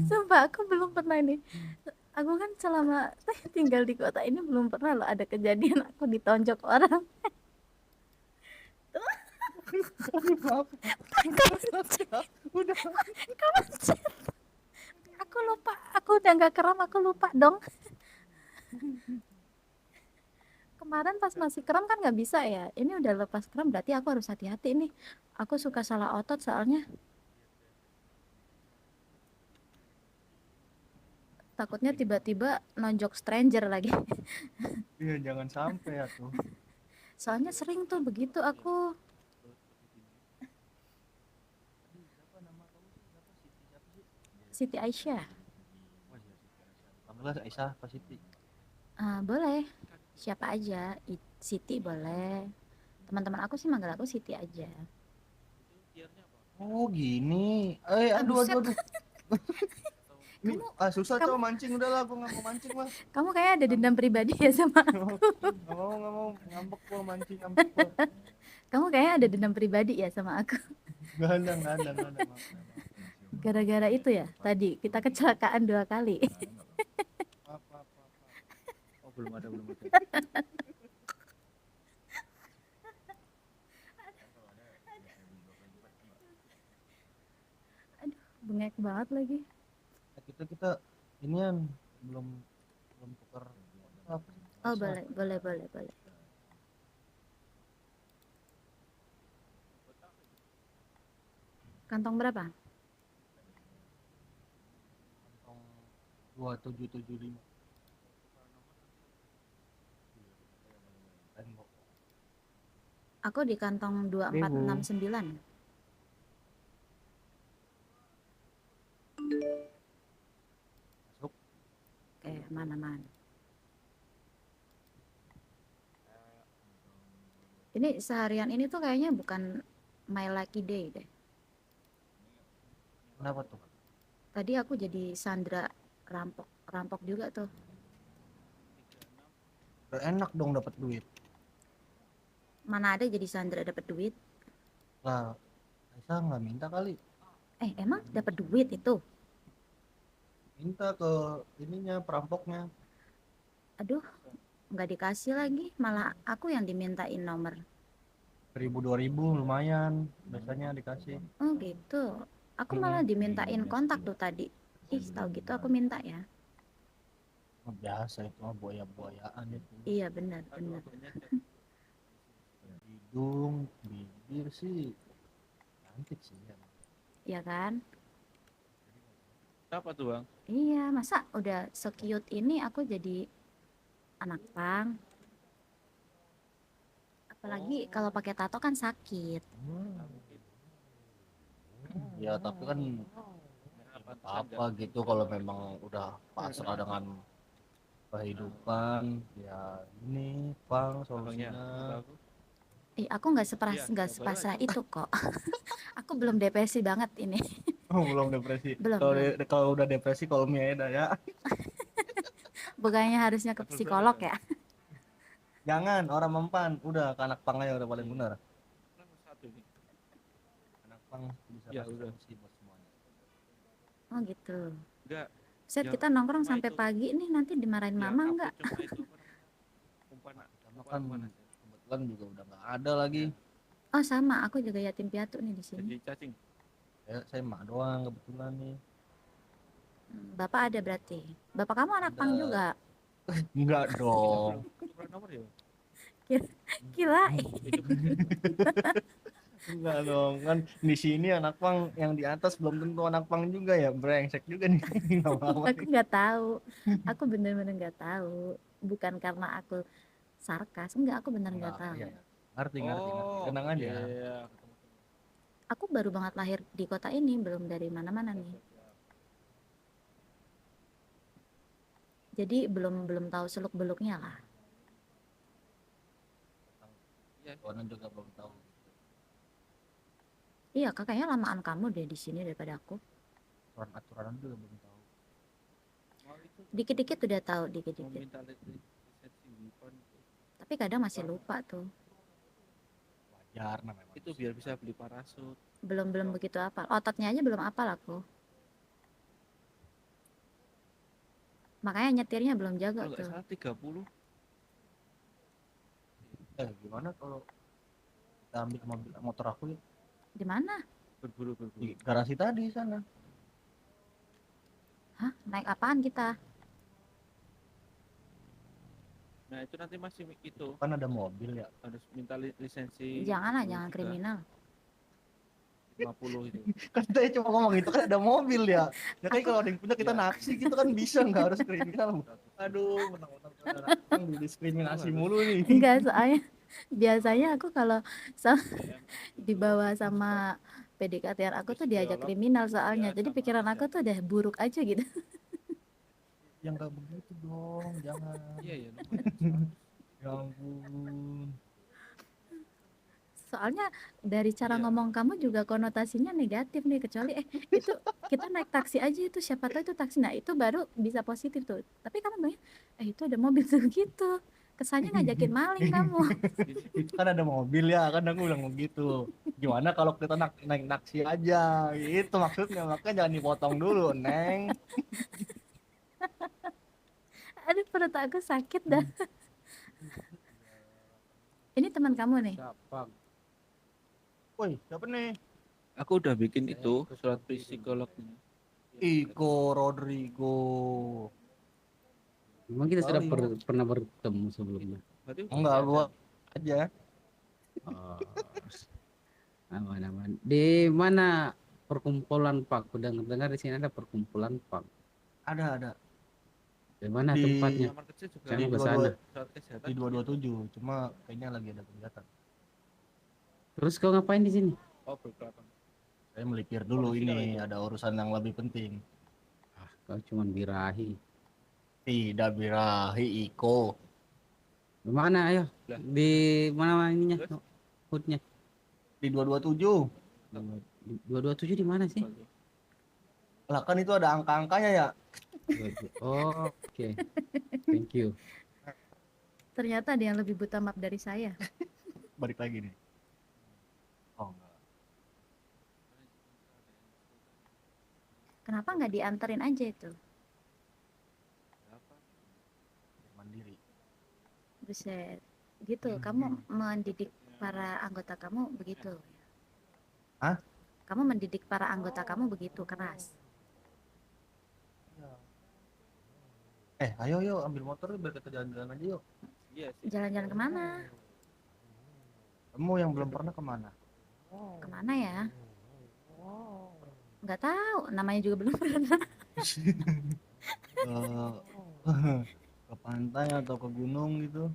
Sumpah aku belum pernah ini. Aku kan selama tinggal di kota ini belum pernah loh ada kejadian aku ditonjok orang. Udah. Aku lupa, aku udah nggak keram, aku lupa dong. Kemarin pas masih keram kan nggak bisa ya. Ini udah lepas keram berarti aku harus hati-hati nih. Aku suka salah otot soalnya. Takutnya tiba-tiba nonjok stranger lagi. Iya, jangan sampai ya tuh. Soalnya sering tuh begitu aku. Siti Aisyah. Panggilnya Aisyah apa Siti? Boleh. Siapa aja. Siti boleh. Teman-teman aku sih manggil aku Siti aja. Oh gini. Aduh. Ini, susah coba mancing, udahlah aku nggak mau mancing lah. Kamu kayak ada dendam pribadi ya sama aku. Nggak mau ngambek gua mancing ngambek gua. Kamu kayaknya ada dendam pribadi ya sama aku. Nggak ada maaf. Gara-gara itu ya tadi kita kecelakaan 2 kali. Maaf. Oh belum ada. Bengek banget lagi. Kita inian belum tukar apa. Oh boleh. Kantong berapa? Kantong 2775. Aku di kantong 2469. Masuk. Oke, mana. Ini seharian ini tuh kayaknya bukan my lucky day deh. Kenapa tuh? Tadi aku jadi Sandra rampok juga tuh. Udah enak dong dapat duit. Mana ada jadi Sandra dapat duit? Lah, Aisyah nggak minta kali. Emang dapat duit itu? Minta ke ininya perampoknya. Aduh, nggak dikasih lagi. Malah aku yang dimintain nomor. 1.000 2.000 lumayan. Biasanya dikasih. Oh gitu. Aku malah dimintain kontak tuh tadi. Ih, tahu gitu aku minta ya. Biasa itu mah buaya-buayaan itu. Iya benar. Hidung, bibir sih cantik sih ya. Iya kan? Apa tuh bang? Iya, masa udah se-cute ini aku jadi anak pang. Apalagi kalau pakai tato kan sakit. Ya tapi kan apa gitu kalau memang udah pasrah dengan kehidupan ya ini pang solusinya. Aku nggak sepasrah itu kok. Aku belum depresi banget ini. Oh, belum depresi. Belum. Kalau udah depresi call me aja dah ya. Bukannya harusnya ke psikolog ya? Jangan orang mempan, udah ke anak pang aja udah paling benar. Anak pang bisa Ya, kasih udah. solusi buat semuanya. Oh gitu. Enggak. Set Ya, kita nongkrong cuma sampai itu. pagi nih, nanti dimarahin Ya, mama aku nggak? cuma itu, umpan Karena kan kebetulan juga udah nggak ada lagi. Oh sama, aku juga yatim piatu nih di sini. jadi cacing. Saya emak doang kebetulan nih. Bapak ada berarti. Bapak kamu anak pang Ada. juga? Enggak dong. Tukar nomor ya. Kirain. Enggak dong. Kan di sini anak pang yang di atas belum tentu anak pang juga ya. Brengsek juga nih. Lama-lama Aku nggak tahu. Aku bener-bener nggak tahu. Bukan karena aku sarkas. Enggak, aku bener nggak tahu. Iya. Ngerti. Tenang aja. Iya. Aku baru banget lahir di kota ini, belum dari mana-mana nih. Jadi belum tahu seluk beluknya lah. Orang juga belum tahu. Iya, kakaknya lamaan kamu deh di sini daripada aku. Aturan juga belum tahu. Dikit-dikit udah tahu, Mau dikit-dikit. minta lisensi Wipon Tapi kadang masih lupa tuh. Wajar namanya. itu biar bisa beli parasut. Belum begitu apal. Ototnya aja belum apal aku. Makanya nyetirnya belum jaga Kalau nggak tuh. salah 30. Gimana kalau kita ambil motor aku ya? Di mana? Berburu. Di garasi tadi sana. Hah? Naik apaan kita? Nah itu nanti masih itu Kan ada mobil ya. harus minta lisensi. Janganlah, 10 jangan juta, kriminal. 50 itu. Kan saya cuma ngomong itu kan ada mobil ya. Ya kan kalau ada yang punya kita naksi gitu kan bisa nggak harus kriminal. Aduh, menang-menang orang diskriminasi mulu nih. Enggak, soalnya biasanya aku kalau dibawa sama PDKT aku tuh diajak kriminal soalnya. Jadi pikiran aku tuh udah buruk aja gitu. Yang nggak begitu dong, jangan. Iya ya. Ya ampun. Soalnya dari cara ngomong kamu juga konotasinya negatif nih, kecuali itu kita naik taksi aja itu siapa tahu itu taksi. Nah, itu baru bisa positif tuh. Tapi kamu banyak itu ada mobil tuh gitu. Kesannya ngajakin maling kamu. Itu kan ada mobil ya, kan aku bilang begitu. Gimana kalau kita naik taksi aja? Gitu maksudnya, makanya jangan dipotong dulu, Neng. Aduh, perut aku sakit dah. Ini teman kamu nih. Siapa? Woi, siapa nih? Aku udah bikin itu surat psikolognya. Iko Rodrigo. Memang kita sudah Kali. pernah bertemu sebelumnya. Berarti Enggak, gua aja. Oh, aman-aman. Di mana perkumpulan Pak? Aku dengar di sini ada perkumpulan Pak. Ada. Di mana Di- tempatnya? kamar kecil juga Saya Di mau ke 22 sana. surat kesehatan. Di 227, cuma kayaknya lagi ada kegiatan. Terus kau ngapain di sini? Oh berkelapa. Saya melipir dulu Polisi kali ini, itu. ada urusan yang lebih penting. Ah, kau cuman birahi. Tidak birahi Iko. Di mana ayo? Lah. Di mana ininya? Terus? Hutnya. Di 227. 227 di mana sih? Lah kan itu ada angka-angkanya ya. Oh, oke. Thank you. Ternyata ada yang lebih buta map dari saya. Balik lagi nih. Oh enggak. Kenapa nggak dianterin aja itu? Mandiri. Buset. Gitu, kamu mendidik para anggota kamu begitu. Hah? Kamu mendidik para anggota kamu begitu keras. Ayo yuk ambil motor biar kita jalan-jalan aja yuk. Jalan-jalan kemana? Kamu yang belum pernah kemana? Kemana ya? Nggak tahu, namanya juga belum pernah. Ke pantai atau ke gunung gitu.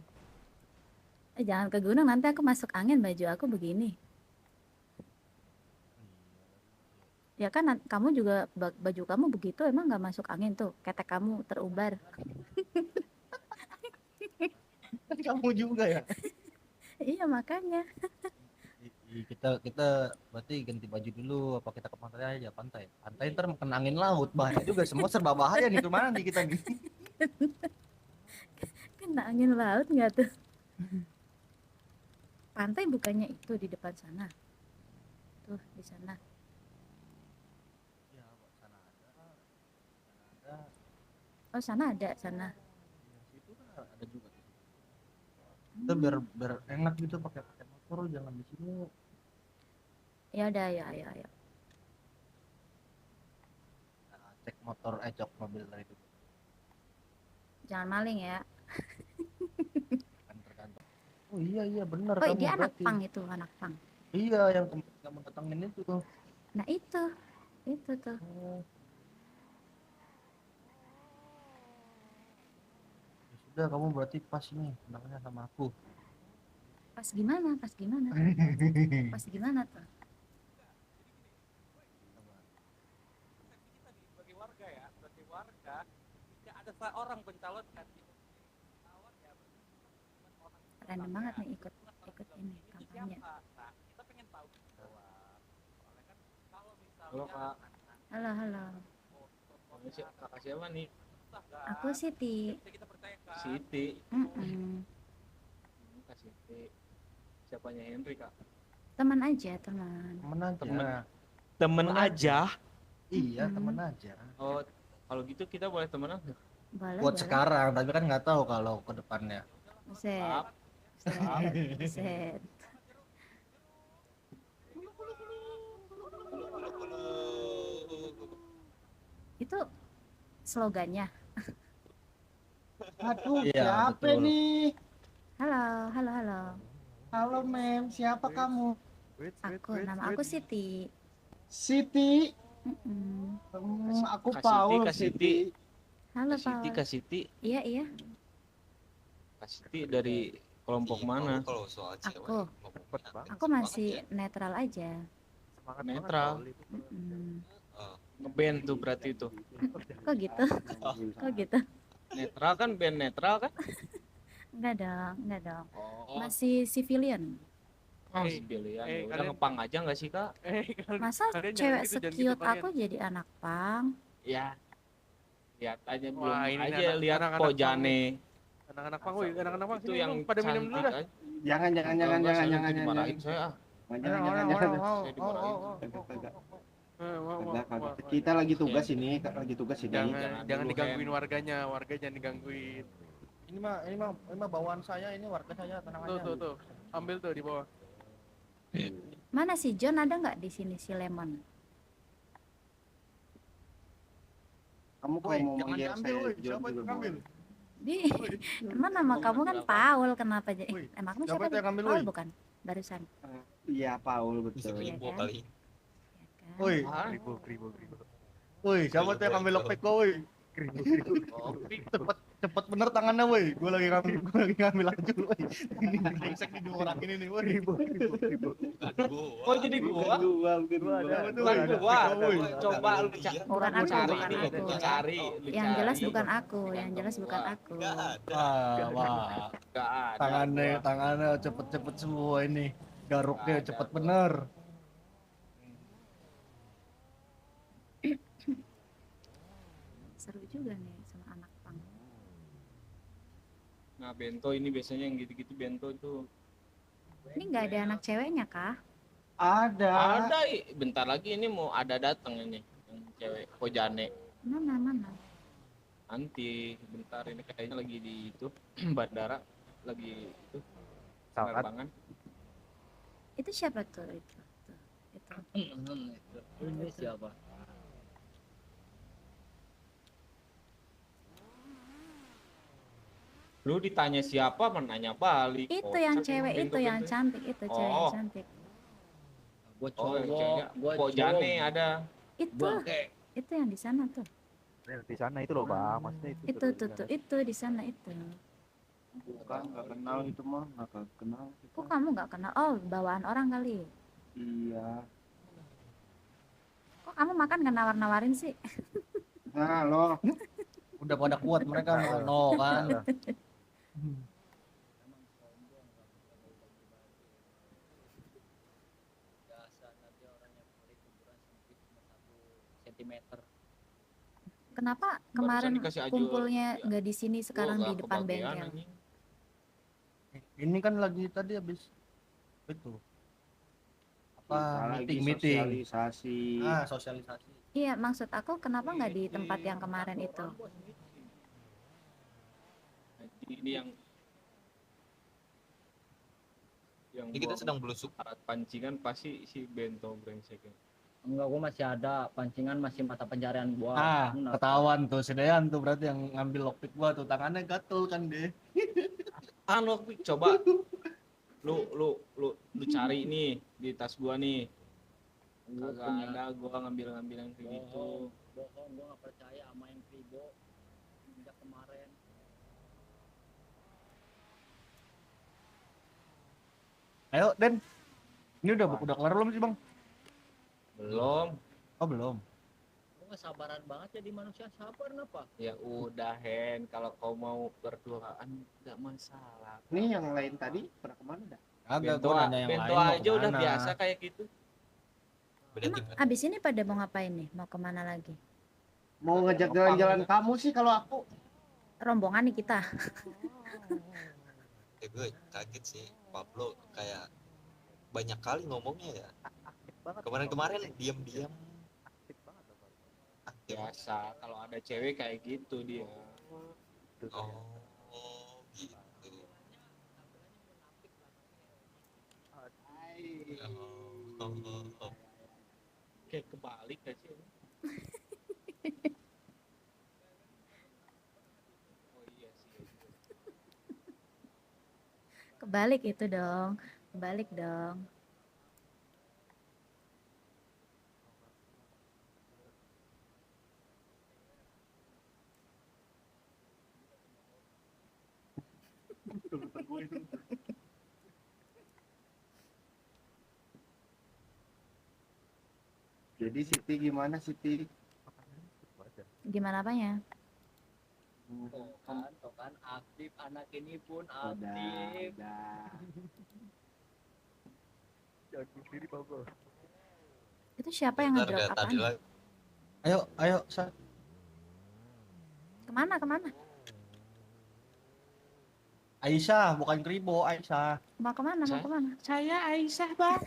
Jangan ke gunung, nanti aku masuk angin baju aku begini. Ya kan kamu juga baju kamu begitu emang nggak masuk angin tuh, ketek kamu terubar. Kan kamu juga ya. Iya makanya. Kita berarti ganti baju dulu apa kita ke pantai aja? Pantai ntar kena angin laut bahaya juga, semua serba bahaya nih. Kemana nih kita nih? Kena angin laut nggak tuh? Pantai bukannya itu di depan sana? Tuh di sana. Ya, sana ada. Oh sana ada sana. Situ kan ada juga. Kita biar enak gitu pakai motor, jangan di sini. Ya udah ya. Nah, cek motor, cek mobil dari itu. Jangan maling ya. Kan tergantung. Oh iya benar Oh kamu dia anak berarti. pang itu, anak pang. Iya yang kamu datangin itu. Nah itu tuh. Ya sudah, kamu berarti pas ini kenalnya sama aku. Pas gimana? Pas gimana tuh? Sebagai warga ya, tidak ada seorang pencalonkan. Random banget nih ikut ini kampanye. Kita pengen tahu bahwa soalnya kan kalau misalnya Halo Kak. Halo. Kakak siapa nih? Aku Siti. Siti. Kak Siti. Siapanya Henry Kak? Teman aja, teman. Temen aja. Iya teman aja. Oh, kalau gitu kita boleh temenan? Boleh. Buat sekarang, tapi kan nggak tahu kalau ke depannya. Buset. Itu slogannya. Aduh, Iya, siapa betul. nih? Halo. Halo mem, siapa kamu? Nama aku Siti. Siti. Aku Paul. Kak Siti. Halo Siti, Pak. Kak Siti. Iya. Kak Siti dari kelompok mana? Aku masih netral aja. Netral. Ngeband tuh berarti itu. Kok gitu? Netral kan, band netral kan? Enggak dong. Oh, Masih civilian. civilian. Udah ngepang aja nggak sih Kak? Masa cewek sekiut aku jadi anak pang? Ya. Lihat aja belum Wah, ini aja lihat anak-anak Pojane. Anak-anak pang, woi, anak-anak pang Itu sini yang dong, pada minum dulu dah. cantik aja. Jangan. Dimarahin saya. Kita lagi tugas ini, Jangan digangguin warganya jangan digangguin. Ini mah bawaan saya, ini warga saya, tenang aja. Tuh. Ambil tuh di bawah. Mana si John, ada nggak di sini si Lemon? Kamu kalau mau manggil saya John juga boleh. Emang nama kamu kan Paul, kenapa jadi? Emang kamu siapa? yang ngambil, Paul woi? bukan? Barusan. Iya Paul betul. Iya kan? kali. Woi, Kribo. woi, siapa tuh yang ngambil lockpick kok, woi? Cepet bener tangannya, woi. Gue lagi ngambil aja, woi. Ini brengsek di dua orang ini nih, woi. Oh jadi gua? Bukan Gua. Coba lu Bukan aku, cari bukan nih, aku. lu cari. Yang jelas bukan aku. Wah, Gak ada. tangannya cepet semua ini. Garuknya cepet bener. juga nih sama anak pang. Nah bento ini biasanya yang gitu-gitu bento tuh. Ini nggak ada anak ceweknya kah? Ada, bentar lagi ini mau ada datang ini yang cewek Kojane. Mana? Nanti bentar ini kayaknya lagi di itu bandara lagi itu Pesawat. penerbangan. Itu siapa tuh itu? Ini siapa? Lu ditanya siapa menanya balik. Itu yang cewek itu yang cantik itu cewek yang Oh. cantik. Gua Oh, yang cowok, ceweknya gua Kojane cowok. ada. Itu Bangke. itu yang di sana tuh. Di sana itu loh bang, maksudnya itu. Itu tuh itu di sana itu. Bukan, nggak kenal itu mah, nggak kenal. Kok kamu nggak kenal? Oh, bawaan orang kali. Iya. Kok kamu makan nggak nawar-nawarin sih? Nah lo, udah pada kuat mereka no kan. Biasa nanti orang yang pelit ukuran sempit cuma 1 cm. Kenapa Barusan kemarin dikasih aja, kumpulnya ya. nggak di sini sekarang Gua di nggak depan kebagian, bengkel? anjing. Ini kan lagi tadi habis itu apa meeting. Sosialisasi. Ah, sosialisasi. Iya, maksud aku kenapa nggak di tempat yang kemarin itu? Ini yang Ini kita buang sedang belusuk. alat pancingan pasti si bento brengseknya. Enggak, gua masih ada pancingan, masih mata pencarian gua. Ah, Kenapa? ketahuan tuh si Dean tuh berarti yang ngambil lockpick gua tuh tangannya gatel kan deh. Lockpick coba lu cari nih di tas gua nih. Gua Kagak punya ada gua ngambil yang kayak gitu. bohong, gua nggak percaya sama yang Kribo sejak kemarin. Ayo Den, ini udah kelar belum sih bang? Belum. Oh belum. Gua nggak sabaran banget jadi manusia, sabar kenapa? Ya udah Hen, kalau kau mau berduaan nggak masalah. Ini yang lain tadi pernah kemana dah? Agak Bento, gua nanya yang bento lain mau aja udah kemana. biasa kayak gitu. Emang abis ini pada mau ngapain nih? Mau kemana lagi? Mau ngajak jalan-jalan kamu sih kalau aku. Rombongan nih kita. Gue kaget sih Pablo kayak banyak kali ngomongnya ya. Kemarin-kemarin diam-diam. Biasa kalau ada cewek kayak gitu dia. Oh, gitu. Oh. Kayak kebalik gak sih? Oh iya sih. Kebalik itu dong. Kebalik dong. Jadi Siti gimana Siti? Gimana apanya? Tuh kan aktif, anak ini pun aktif. Jangan sendiri Pablo. Itu siapa yang Bentar, ngedrop kayak tadi apaan? lagi. Ayo, Sa. Kemana? Kemana? Aisyah, bukan Kribo, Aisyah. Mau kemana? Mau kemana? Saya Aisyah, Bang.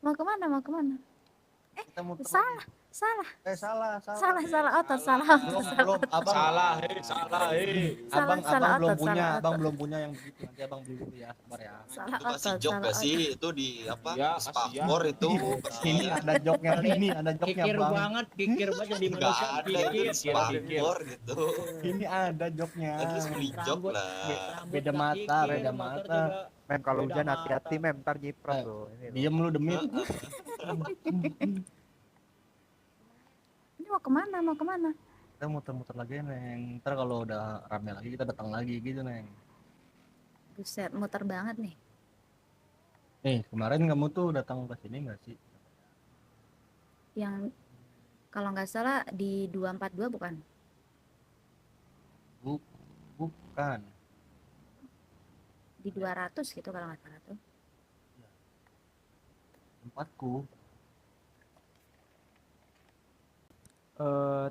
Mau kemana? Mau kemana? Kita muter Salah. Salah. salah. Salah otot. Salah otot. Belum, abang. Salah, Salah, Abang belum otot, punya, salah abang otot. belum punya yang begitu. Nanti abang beli dulu ya, sabar ya. Salah Itu masih otot, job salah gak sih? otot. Itu di apa? Ya, Di spakbor itu. Ini ada joknya, ini ada joknya Kikir bang. banget, kikir banget jadi Enggak manusia. ada itu di spakbor gitu. Ini ada joknya. Terus beli jok lah. Beda mata, beda mata. Mem kalau Beda hujan hati-hati mata. mem, ntar nyiprat loh. Ini loh. Diem lu demi. Ini mau kemana? Mau kemana? Kita muter-muter lagi neng. Ntar kalau udah rame lagi kita datang lagi gitu neng. Buset, muter banget nih. Nih kemarin kamu tuh datang ke sini nggak sih? Yang kalau nggak salah di 242 bukan? Bukan. Di 200 gitu kalau nggak salah tuh. Tempatku.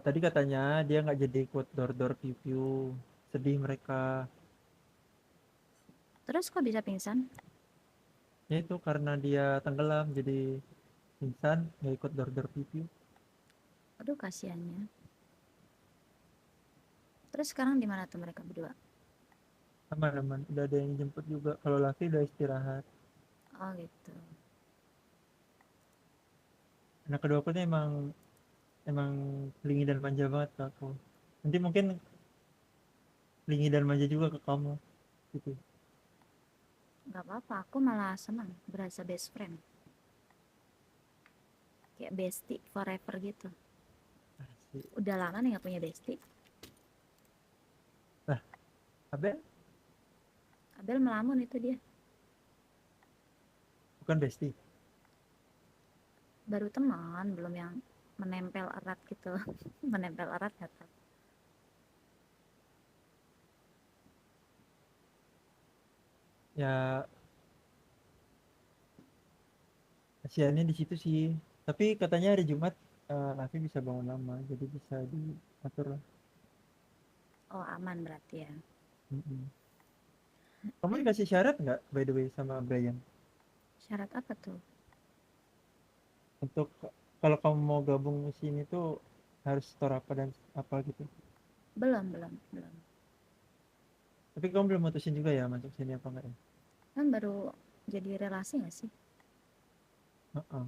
tadi katanya dia nggak jadi ikut door view view, sedih mereka. Terus kok bisa pingsan? Ya itu karena dia tenggelam jadi pingsan, nggak ikut door view view. Aduh, kasihannya. Terus sekarang di mana tuh mereka berdua? Aman-aman, udah ada yang jemput juga. Kalau Laki udah istirahat. Oh gitu. Anak kedua aku nih emang lingi dan manja banget ke aku. Nanti mungkin lingi dan manja juga ke kamu gitu. Gak apa-apa, aku malah senang berasa best friend. Kayak bestie forever gitu. Asik. Udah lama nih gak punya bestie. Lah, Abel Abel melamun itu dia. bukan bestie. Baru teman, belum yang menempel erat gitu. Menempel erat gak tau. Ya kasihannya di situ sih. Tapi katanya hari Jumat Raffi bisa bangun lama, jadi bisa diatur lah. Oh aman berarti ya. Mm-mm. Kamu dikasih syarat nggak by the way sama Brian Syarat apa tuh? untuk kalau kamu mau gabung ke sini tuh harus store apa dan apa gitu? Belum. Tapi kamu belum mutusin juga ya masuk sini apa enggak ya? Kan baru jadi relasi gak sih? Heeh.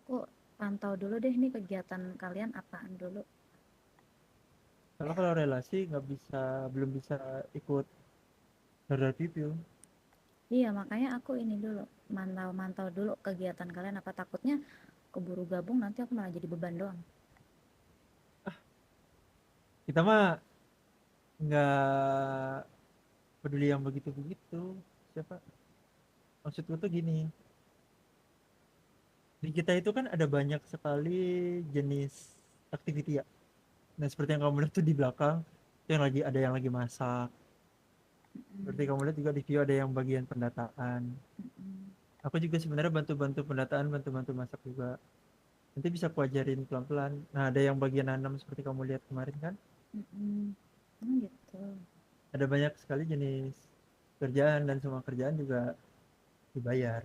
Aku pantau dulu deh nih kegiatan kalian apaan dulu. Kalau relasi belum bisa ikut radar review. Iya makanya aku ini dulu mantau dulu kegiatan kalian, apa takutnya keburu gabung nanti aku malah jadi beban doang. Kita mah nggak peduli yang begitu-begitu. Siapa? Maksudku tuh gini. Di kita itu kan ada banyak sekali jenis activity ya. Nah seperti yang kamu lihat tuh di belakang, itu ada yang lagi masak. Seperti kamu lihat juga di video ada yang bagian pendataan. Aku juga sebenarnya bantu-bantu pendataan, bantu-bantu masak juga. Nanti bisa aku ajarin pelan-pelan. Nah ada yang bagian nanam seperti kamu lihat kemarin kan. Gitu. Ada banyak sekali jenis kerjaan dan semua kerjaan juga dibayar.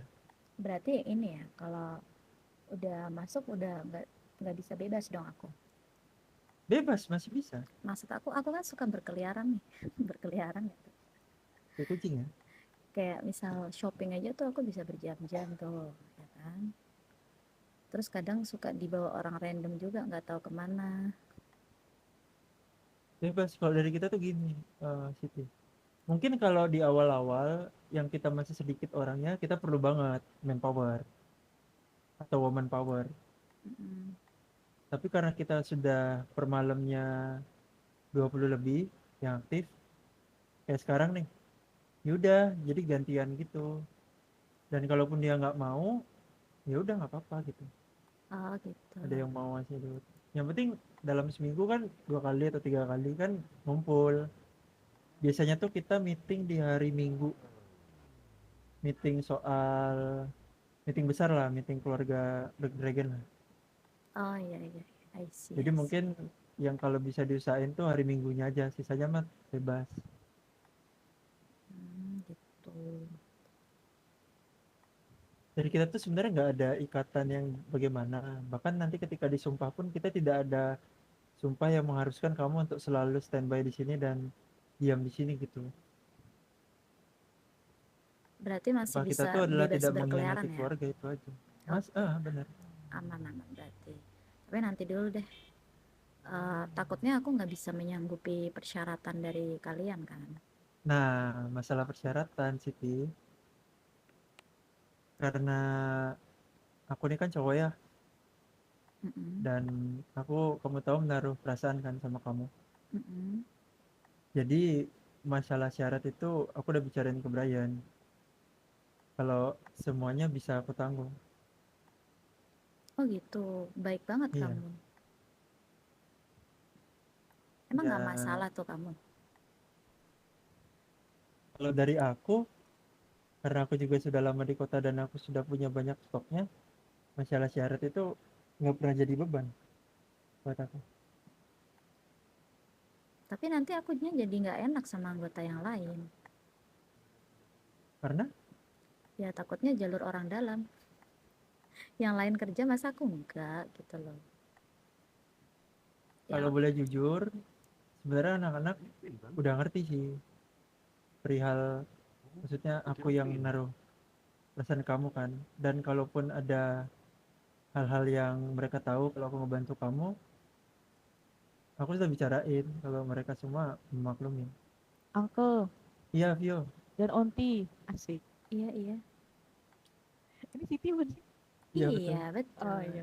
Berarti ini ya, kalau udah masuk udah nggak bisa bebas dong aku. Bebas masih bisa. Maksud aku kan suka berkeliaran nih. Berkeliaran gitu. Kayak kucing ya. Kayak misal shopping aja tuh aku bisa berjam-jam tuh, ya kan. Terus kadang suka dibawa orang random juga, nggak tahu kemana. Bebas kalau dari kita tuh gini, Siti. Mungkin kalau di awal-awal yang kita masih sedikit orangnya, kita perlu banget manpower atau woman power. Tapi karena kita sudah per malamnya 20 lebih yang aktif, kayak sekarang nih, yaudah jadi gantian gitu. Dan kalaupun dia nggak mau, ya udah nggak apa-apa gitu. Oh gitu. Ada yang mau ngasih duit. Yang penting dalam seminggu kan 2 kali atau 3 kali kan ngumpul. Biasanya tuh kita meeting di hari Minggu. Meeting besar lah, meeting keluarga Black Dragon lah. Oh iya, I see. Jadi mungkin yang kalau bisa diusahain tuh hari Minggunya aja, sisanya mah bebas. Gitu. Dari kita tuh sebenarnya nggak ada ikatan yang bagaimana. Bahkan nanti ketika disumpah pun kita tidak ada sumpah yang mengharuskan kamu untuk selalu standby di sini dan diam di sini gitu. Berarti masih Sumpah bisa kita tuh adalah bebas tidak berkeliaran mengkhianati ya? keluarga itu aja. Benar. Aman berarti. Tapi nanti dulu deh. Takutnya aku nggak bisa menyanggupi persyaratan dari kalian kan. Nah, masalah persyaratan Siti, karena aku ini kan cowok ya, dan kamu tahu menaruh perasaan kan sama kamu. Jadi masalah syarat itu aku udah bicarain ke Brian. Kalau semuanya bisa aku tanggung. Oh gitu, baik banget Iya. kamu. Emang nggak Ya, masalah tuh kamu? kalau dari aku, karena aku juga sudah lama di kota dan aku sudah punya banyak stoknya, masalah syarat itu nggak pernah jadi beban. buat aku. Tapi nanti akunya jadi nggak enak sama anggota yang lain. Karena Ya takutnya jalur orang dalam. Yang lain kerja masa aku enggak gitu loh. kalau boleh jujur, sebenarnya anak-anak udah ngerti sih perihal, maksudnya aku yang naruh pesan kamu kan. Dan kalaupun ada hal-hal yang mereka tahu kalau aku ngebantu kamu, aku sudah bicarain kalau mereka semua memaklumi. Uncle Iya Vio. dan Onti asik. Iya, iya. Ini Siti bener. Iya, Iya, betul. Oh iya.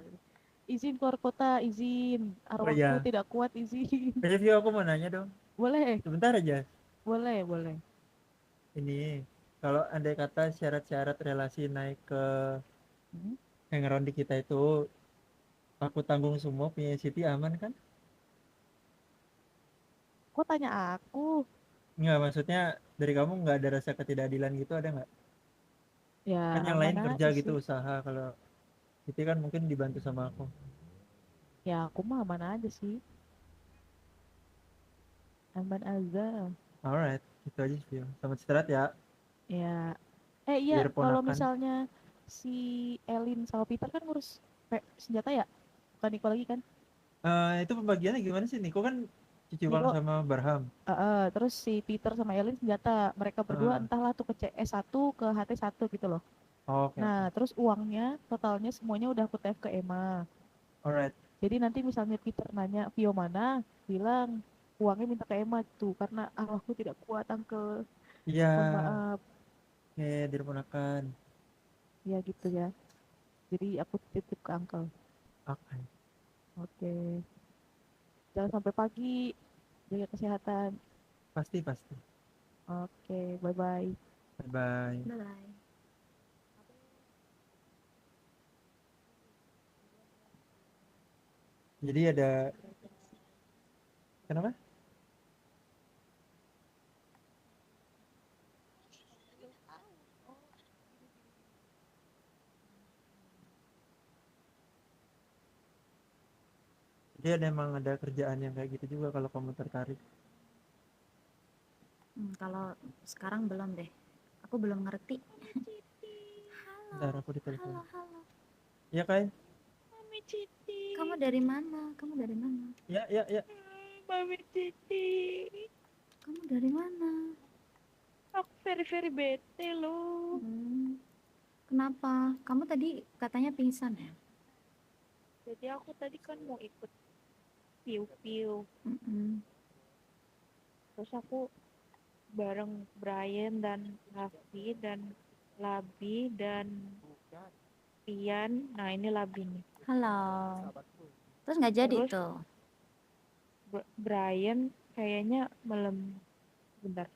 Izin keluar kota, izin. Arwahku iya. tidak kuat, izin. Vio, aku mau nanya dong. Boleh, Sebentar aja. boleh, boleh. Ini kalau andai kata syarat-syarat relasi naik ke yang round di kita itu aku tanggung semua, punya Siti aman kan? Kok tanya aku? Nggak, maksudnya dari kamu nggak ada rasa ketidakadilan gitu, ada nggak? Ya, Kan yang lain aman kerja aja gitu, sih. usaha, kalau Siti kan mungkin dibantu sama aku. Ya, aku mah aman aja sih. Aman aja. Alright, itu aja sih Vio. Selamat istirahat ya. Ya. Iya, Biar kalau ponakan. misalnya si Elin sama Peter kan ngurus senjata ya? Bukan Niko lagi kan? Itu pembagiannya gimana sih? Niko kan cuci uang Niko, sama Barham. terus si Peter sama Elin senjata. Mereka berdua entahlah tuh ke CS1 ke HT1 gitu loh. Oke. Nah, terus uangnya totalnya semuanya udah aku tag ke Emma. Alright. Jadi nanti misalnya Peter nanya Vio mana, bilang uangnya minta ke Emma tuh karena arwahku tidak kuat Uncle. Iya. Mohon maaf. Oke, diponakan. Ya gitu ya. Jadi aku titip ke Uncle. Oke. Oke. Jangan sampai pagi. Jaga kesehatan. Pasti. Oke, bye-bye. Bye. Bye. Jadi ada kenapa? Jadi emang ada kerjaan yang kayak gitu juga kalau kamu tertarik. Kalau sekarang belum deh. Aku belum ngerti. Bentar, aku ditelepon. Halo. Iya Kai? Mami Citi. Kamu dari mana? Ya. Mami Citi. Kamu dari mana? Aku very bete loh. Kenapa? Kamu tadi katanya pingsan ya? Jadi aku tadi kan mau ikut piu-piu. Terus aku bareng Brian dan Raffi dan Labi dan Pian. Nah ini Labi nih. Halo. Terus nggak jadi Terus tuh? Brian kayaknya malam. Bentar.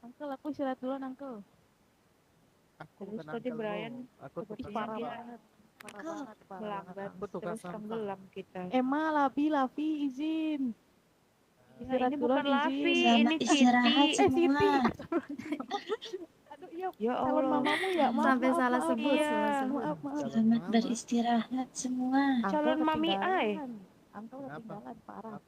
Uncle, aku istirahat duluan, Uncle. Aku Terus bukan tadi uncle Brian lo. Aku tuh seperti kakak. dia melambat, Aku tuh terus kakak. tenggelam kita. Emma, Lavi izin. Istirahat ini duluan, bukan Lavi, izin. ini istirahat Siti. semua. Aduh, iya, Ya calon Allah. mamamu ya, maaf, Sampai maaf, salah maaf. sebut, Iya. salah sebut. Maaf. Selamat beristirahat semua. Calon Uncle mami ketinggalan. Ai. Uncle ketinggalan parah.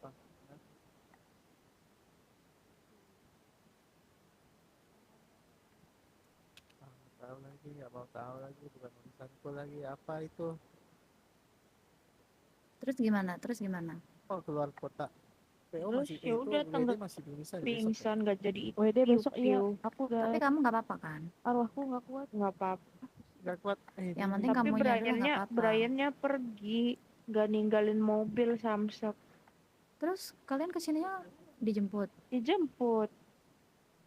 Nggak mau tahu lagi, bukan urusanku lagi. Apa itu? Terus gimana? Oh, keluar kota. PO Terus masih ya udah WD masih pingsan besok. pingsan nggak jadi WD besok iya aku Tapi guys. kamu nggak apa-apa kan? Arwahku nggak kuat. Nggak apa-apa. Nggak kuat. Yang penting Tapi kamunya dulu nggak apa-apa. Briannya pergi, nggak ninggalin mobil Samsek. Terus kalian kesininya dijemput? Dijemput.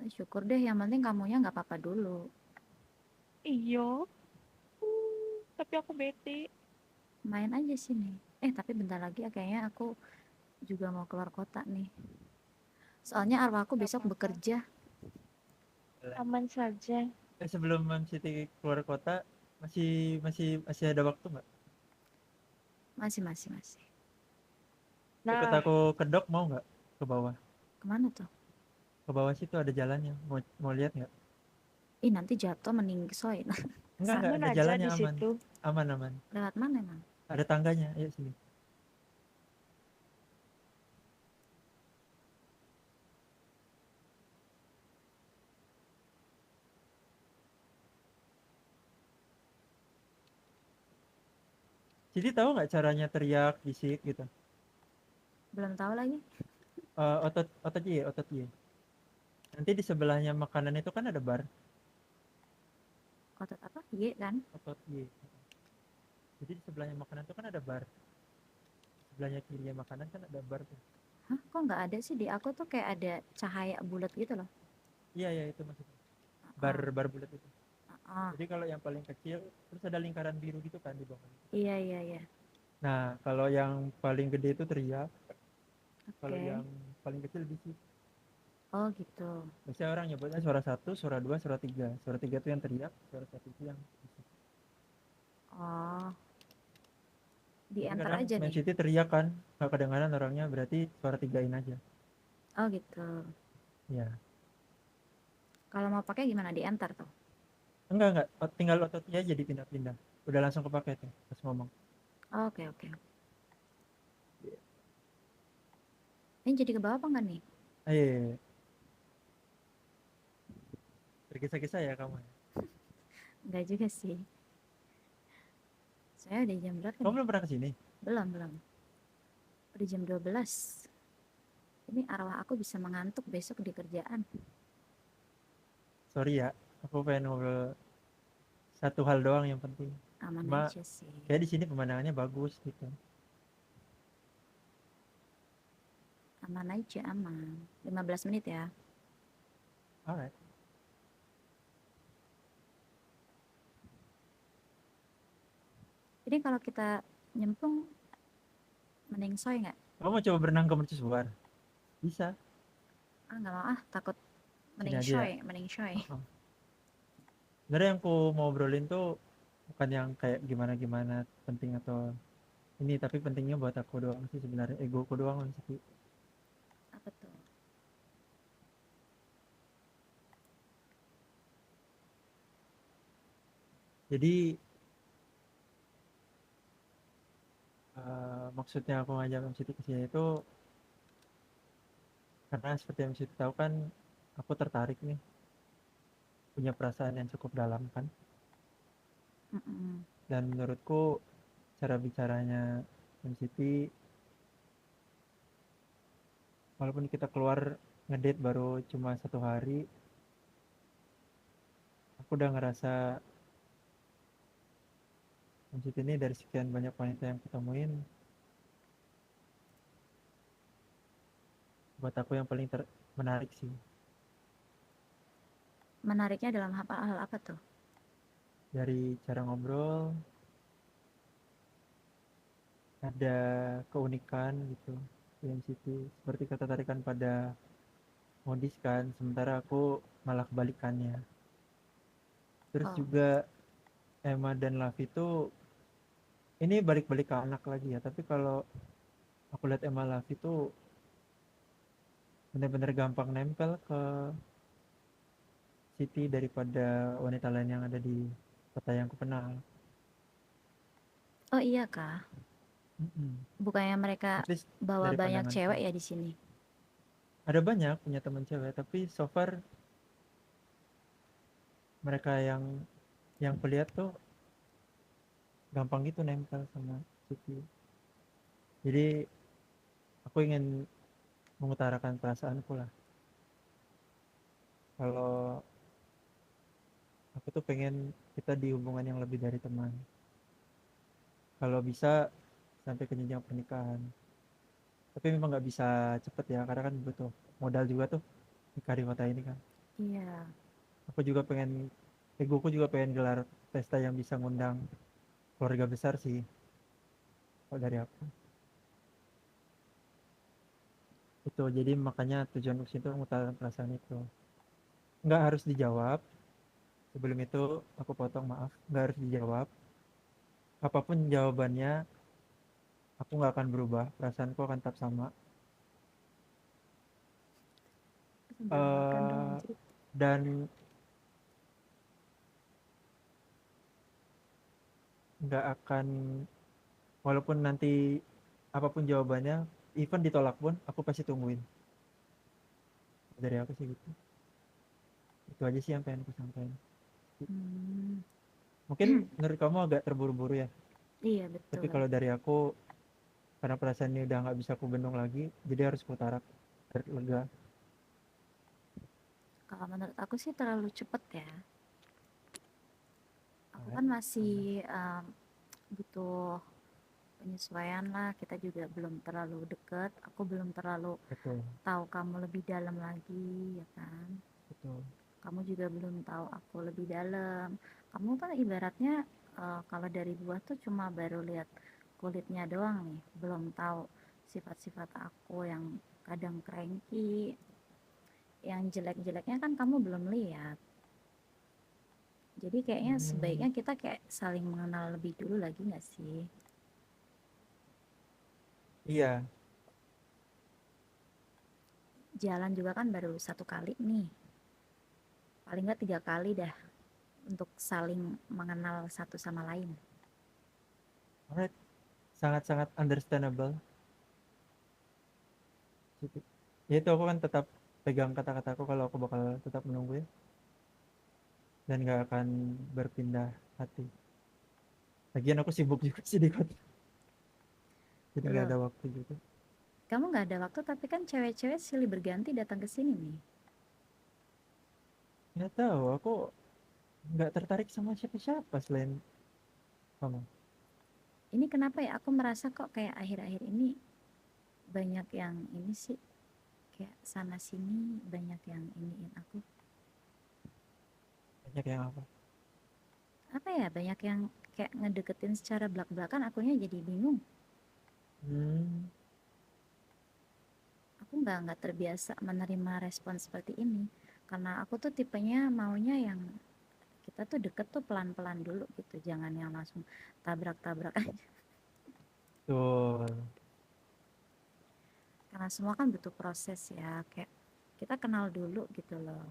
Syukur deh, yang penting kamunya nggak apa-apa dulu. Iya. Tapi aku bete. Main aja sini. Tapi bentar lagi ya, kayaknya aku juga mau keluar kota nih. Soalnya arwahku besok bekerja. Aman saja. Sebelum Mam Siti keluar kota masih ada waktu nggak? Masih. Ikut aku ke dok mau nggak ke bawah? Kemana tuh? Ke bawah situ ada jalannya. Mau lihat nggak? Ih, nanti jatuh meningsoy. Enggak, Aman ada aja jalannya di aman. situ. Aman, aman. Lewat mana emang? Ada tangganya. Ayo sini. Jadi tahu nggak caranya teriak, bisik gitu? Belum tahu lagi. Otot Y, otot Y. Nanti di sebelahnya makanan itu kan ada bar. Otot apa? Y kan? Otot Y. Jadi di sebelahnya makanan itu kan ada bar. Sebelahnya kirinya makanan kan ada bar tuh. Hah, kok nggak ada sih? Di aku tuh kayak ada cahaya bulat gitu loh. Iya, iya itu maksudnya. Bar bulat itu. Ah, Jadi kalau yang paling kecil terus ada lingkaran biru gitu kan di bawah. iya, iya, iya. Nah, kalau yang paling gede itu teriak. Kalau Oke. yang paling kecil bisik. Oh gitu. Biasanya orang nyebutnya suara 1, suara 2, suara 3. Suara 3 itu yang teriak, suara 1 itu yang bisik. Oh. Di Jadi enter kadang aja Man nih. City teriak kan, nggak kedengaran orangnya, berarti suara 3-in aja. Oh gitu. Ya. Kalau mau pakai gimana? Di enter tuh. Enggak. Tinggal ototnya aja dipindah-pindah. Udah langsung kepake tuh pas ngomong. Oh, oke, oke. Ini jadi ke bawah apa enggak nih? Ayo. Tergesa-gesa ya kamu. Enggak juga sih. Saya udah jam berapa Kamu nih? belum pernah kesini? Belum. Udah jam 12. Ini arwah aku bisa mengantuk besok di kerjaan. Sorry ya, aku pengen ngobrol satu hal doang yang penting. Aman Cuma aja sih. kayak di sini pemandangannya bagus gitu. Aman aja, aman. 15 menit ya. Alright. Jadi kalau kita nyemplung meningsoy nggak? Kamu mau coba berenang ke mercusuar? Bisa. Ah, nggak mau ah, takut Sini aja ya. meningsoy. Sebenarnya yang aku mau obrolin tuh bukan yang kayak gimana-gimana penting atau ini, tapi pentingnya buat aku doang sih sebenarnya, egoku doang sih. Apa tuh? Jadi maksudnya aku ngajak MCT ke sini itu karena seperti yang MCT tahu kan, aku tertarik nih, punya perasaan yang cukup dalam kan. Dan menurutku cara bicaranya MCT, walaupun kita keluar ngedate baru cuma 1 hari, aku udah ngerasa MCT ini dari sekian banyak wanita yang kutemuin, buat aku yang paling menarik sih. Menariknya dalam hal apa tuh? Dari cara ngobrol, ada keunikan gitu di MCT, seperti ketertarikan pada modis kan, sementara aku malah kebalikannya. Terus juga Emma dan Lavi itu, ini balik-balik ke anak lagi ya, tapi kalau aku lihat Emma Lavi itu benar-benar gampang nempel ke Siti daripada wanita lain yang ada di kota yang aku kenal. Oh iya kah? Bukannya mereka At least bawa dari banyak pandangan cewek ya di sini? Ada banyak punya teman cewek, tapi so far mereka yang kulihat tuh gampang gitu nempel sama Siti. Jadi aku ingin mengutarakan perasaanku lah. Kalau aku tuh pengen kita di hubungan yang lebih dari teman. Kalau bisa sampai ke jenjang pernikahan. Tapi memang nggak bisa cepet ya, karena kan butuh modal juga tuh nikah di kota ini kan. Iya. Aku juga pengen, egoku juga pengen gelar pesta yang bisa ngundang keluarga besar sih. Kalau dari aku. Itu jadi makanya tujuan ke situ mengutarakan perasaan itu. Nggak harus dijawab. Sebelum itu aku potong, maaf, nggak harus dijawab. Apapun jawabannya, aku nggak akan berubah, perasaanku akan tetap sama. Belum makan dong Eh, anjir. dan nggak akan, walaupun nanti apapun jawabannya, even ditolak pun aku pasti tungguin. Dari aku sih gitu. Itu aja sih yang pengen aku sampaikan. Hmm, Mungkin menurut kamu agak terburu-buru ya, iya tapi betul. kalau dari aku, karena perasaan ini udah nggak bisa aku bendung lagi, jadi harus ku tarik biar lega. Kalau menurut aku sih terlalu cepet ya. Aku kan Alright, masih butuh penyesuaian lah. Kita juga belum terlalu deket. Aku belum terlalu betul, tahu kamu lebih dalam lagi, ya kan? betul. Kamu juga belum tahu aku lebih dalam. Kamu kan ibaratnya kalau dari luar tuh cuma baru lihat kulitnya doang nih, belum tahu sifat-sifat aku yang kadang cranky, yang jelek-jeleknya kan kamu belum lihat. Jadi kayaknya sebaiknya kita kayak saling mengenal lebih dulu lagi nggak sih? Iya, Jalan juga kan baru 1 kali nih, paling nggak 3 kali dah untuk saling mengenal satu sama lain. alright, sangat-sangat understandable. Gitu. Ya itu aku kan tetap pegang kata-kataku kalau aku bakal tetap menunggu ya, dan gak akan berpindah hati. Lagian aku sibuk juga sih di kota, jadi gak Loh, ada waktu juga. kamu nggak ada waktu tapi kan cewek-cewek silih berganti datang ke sini nih. Nggak tahu, aku nggak tertarik sama siapa-siapa selain kamu. Ini kenapa ya aku merasa kok kayak akhir-akhir ini banyak yang ini sih, kayak sana sini banyak yang iniin aku. Banyak yang apa? Apa ya, banyak yang kayak ngedeketin secara belak-belakan, akunya jadi bingung. Hmm, Aku nggak terbiasa menerima respon seperti ini, karena aku tuh tipenya maunya yang kita tuh deket tuh pelan-pelan dulu gitu, jangan yang langsung tabrak-tabrak aja. betul. Karena semua kan butuh proses ya, kayak kita kenal dulu gitu loh.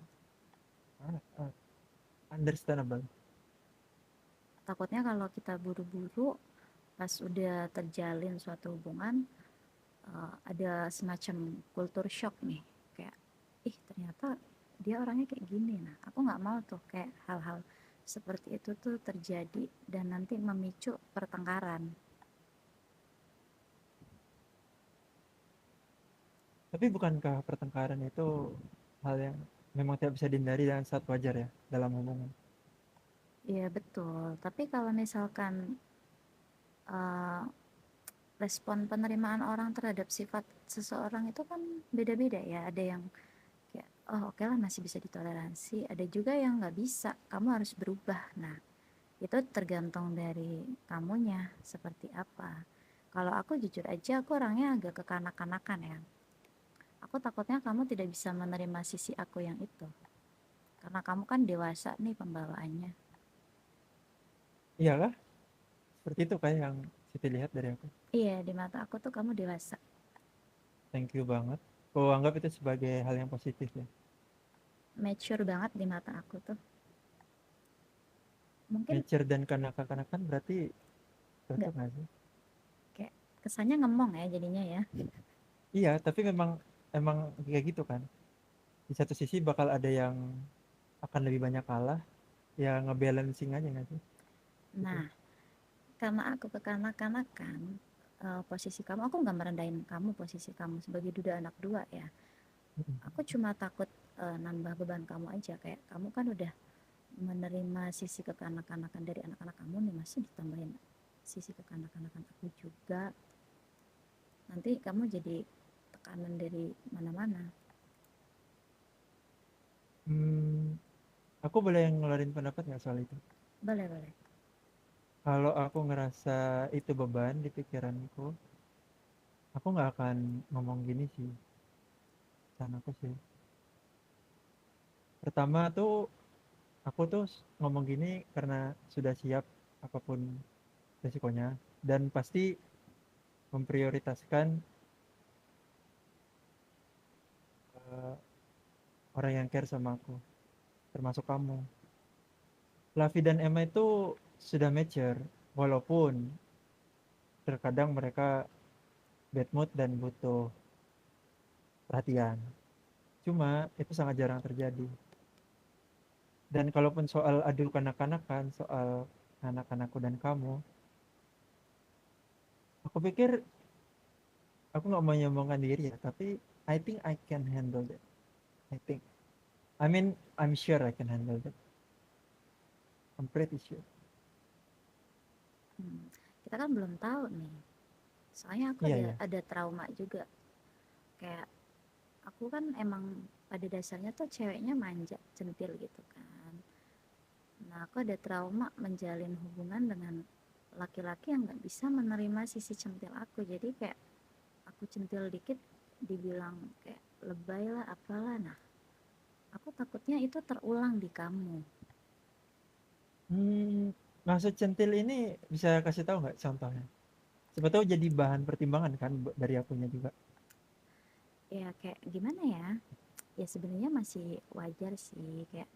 Understandable. Takutnya kalau kita buru-buru pas udah terjalin suatu hubungan, ada semacam culture shock nih, kayak ih ternyata dia orangnya kayak gini. Nah aku nggak mau tuh kayak hal-hal seperti itu tuh terjadi dan nanti memicu pertengkaran. Tapi bukankah pertengkaran itu hal yang memang tidak bisa dihindari dan sangat wajar ya dalam hubungan? Iya betul, tapi kalau misalkan uh, respon penerimaan orang terhadap sifat seseorang itu kan beda-beda ya. Ada yang kayak oh oke lah masih bisa ditoleransi, ada juga yang nggak bisa, kamu harus berubah. Nah itu tergantung dari kamunya seperti apa. Kalau aku jujur aja aku orangnya agak kekanak-kanakan ya. Aku takutnya kamu tidak bisa menerima sisi aku yang itu, karena kamu kan dewasa nih pembawaannya. Iyalah, seperti itu kayak yang Siti lihat dari aku. Iya, di mata aku tuh kamu dewasa. Thank you banget. Aku anggap itu sebagai hal yang positif ya. Mature banget di mata aku tuh. Mungkin Mature dan kanak-kanakan berarti cocok nggak, nggak sih? kayak kesannya ngemong ya jadinya ya. Iya, tapi memang emang kayak gitu kan. Di satu sisi bakal ada yang akan lebih banyak kalah, ya ngebalancing aja nggak sih? Gitu. Nah, karena aku kekanak-kanakan, posisi kamu, aku nggak merendahin kamu, posisi kamu sebagai duda anak dua ya. Aku cuma takut nambah beban kamu aja, kayak kamu kan udah menerima sisi kekanak-kanakan dari anak-anak kamu nih, masih ditambahin sisi kekanak-kanakan aku juga. Nanti kamu jadi tekanan dari mana-mana. Aku boleh ngeluarin pendapat nggak soal itu? Boleh, boleh. Kalau aku ngerasa itu beban di pikiranku, aku nggak akan ngomong gini sih. Sama aku sih. Pertama tuh, aku tuh ngomong gini karena sudah siap apapun resikonya dan pasti memprioritaskan orang yang care sama aku, termasuk kamu. Lavi dan Emma itu sudah mature, walaupun terkadang mereka bad mood dan butuh perhatian. Cuma itu sangat jarang terjadi. Dan kalaupun soal adu kanak-kanakan, soal anak-anakku dan kamu, aku pikir aku nggak mau nyombongkan diri ya, tapi I think I can handle that. I'm sure I can handle that. I'm pretty sure. Kita kan belum tahu nih. Soalnya aku Iya, ada trauma juga. Kayak aku kan emang pada dasarnya tuh ceweknya manja, centil gitu kan. Nah, aku ada trauma menjalin hubungan dengan laki-laki yang nggak bisa menerima sisi centil aku. Jadi kayak aku centil dikit dibilang kayak lebay lah apalah. Nah, aku takutnya itu terulang di kamu. Maksud centil ini bisa kasih tahu nggak contohnya? Siapa tahu jadi bahan pertimbangan kan dari akunya juga. Ya kayak gimana ya? Ya sebenarnya masih wajar sih, kayak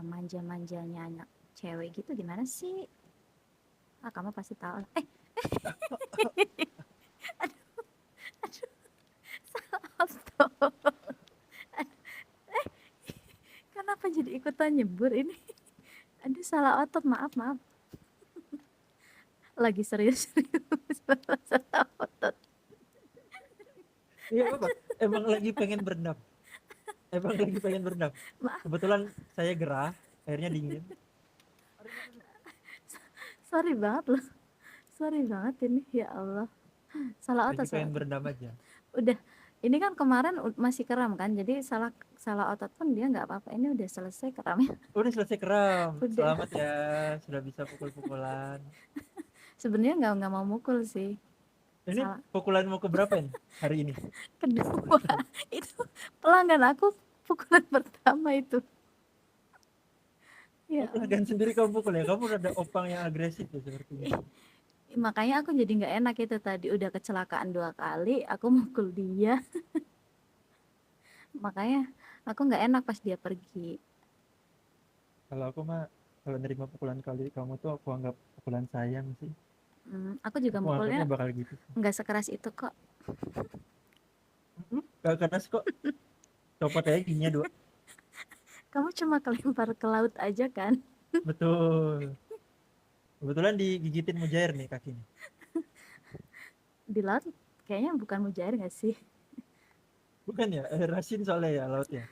manja-manjanya anak cewek gitu gimana sih? Kamu pasti tahu. Aduh, salah otot. Kenapa jadi ikutan nyebur ini? Aduh, salah otot, maaf. Lagi serius-serius, salah otot. Iya apa? Emang lagi pengen berenang. Maaf. Kebetulan saya gerah, airnya dingin. Sorry banget ini, ya Allah. Salah otot. Lagi pengen berendam aja. Udah, ini kan kemarin masih kram kan, jadi salah otot pun dia nggak apa-apa. Ini udah selesai keramnya. Udah selesai kram. Udah. Selamat ya, sudah bisa pukul-pukulan. Sebenarnya nggak mau mukul sih. Ini pukulan mau ke berapa nih hari ini? Kedua. Itu pelanggan aku pukulan pertama itu. Ya. Pelanggan sendiri kamu pukul ya? Kamu udah ada opang yang agresif ya sepertinya. Makanya aku jadi nggak enak itu tadi, udah kecelakaan 2 kali, aku mukul dia. Makanya aku nggak enak pas dia pergi. Kalau aku mah kalau nerima pukulan kali kamu tuh aku anggap pukulan sayang sih. Aku juga Aku mukulnya anggapnya bakal gitu. nggak sekeras itu kok. Gak keras kok. Copot aja giginya 2. Kamu cuma kelempar ke laut aja kan? Betul. Kebetulan digigitin mujair nih kakinya. Di laut kayaknya bukan mujair nggak sih? Bukan ya? Rasin soalnya ya lautnya.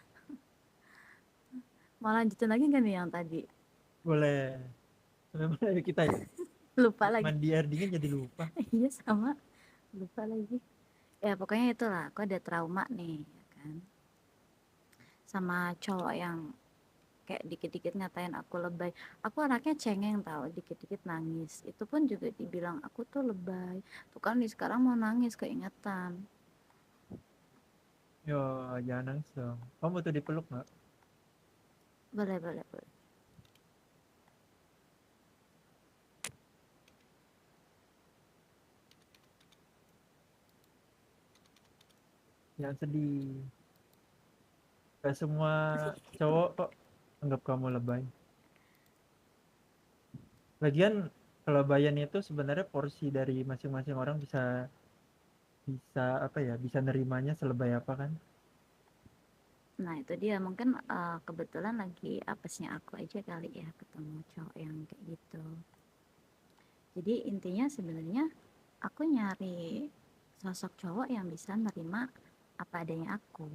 Mau lanjutin lagi nggak nih yang tadi? Boleh. Sampai mana kita ya? Lupa lagi. Mandi air dingin jadi lupa. Iya sama. Lupa lagi. Ya pokoknya itulah, aku ada trauma nih, ya kan. Sama cowok yang kayak dikit-dikit ngatain aku lebay. Aku anaknya cengeng tau, dikit-dikit nangis. Itu pun juga dibilang aku tuh lebay. Tuh kan sekarang mau nangis keingetan. Yo, jangan nangis dong. Kamu tuh dipeluk nggak? Boleh. Jangan sedih. Gak semua cowok kok anggap kamu lebay. Lagian kelebayan itu sebenarnya porsi dari masing-masing orang bisa apa ya, bisa nerimanya selebay apa kan. Nah itu dia, mungkin kebetulan lagi apesnya aku aja kali ya ketemu cowok yang kayak gitu. Jadi intinya sebenarnya aku nyari sosok cowok yang bisa nerima apa adanya aku.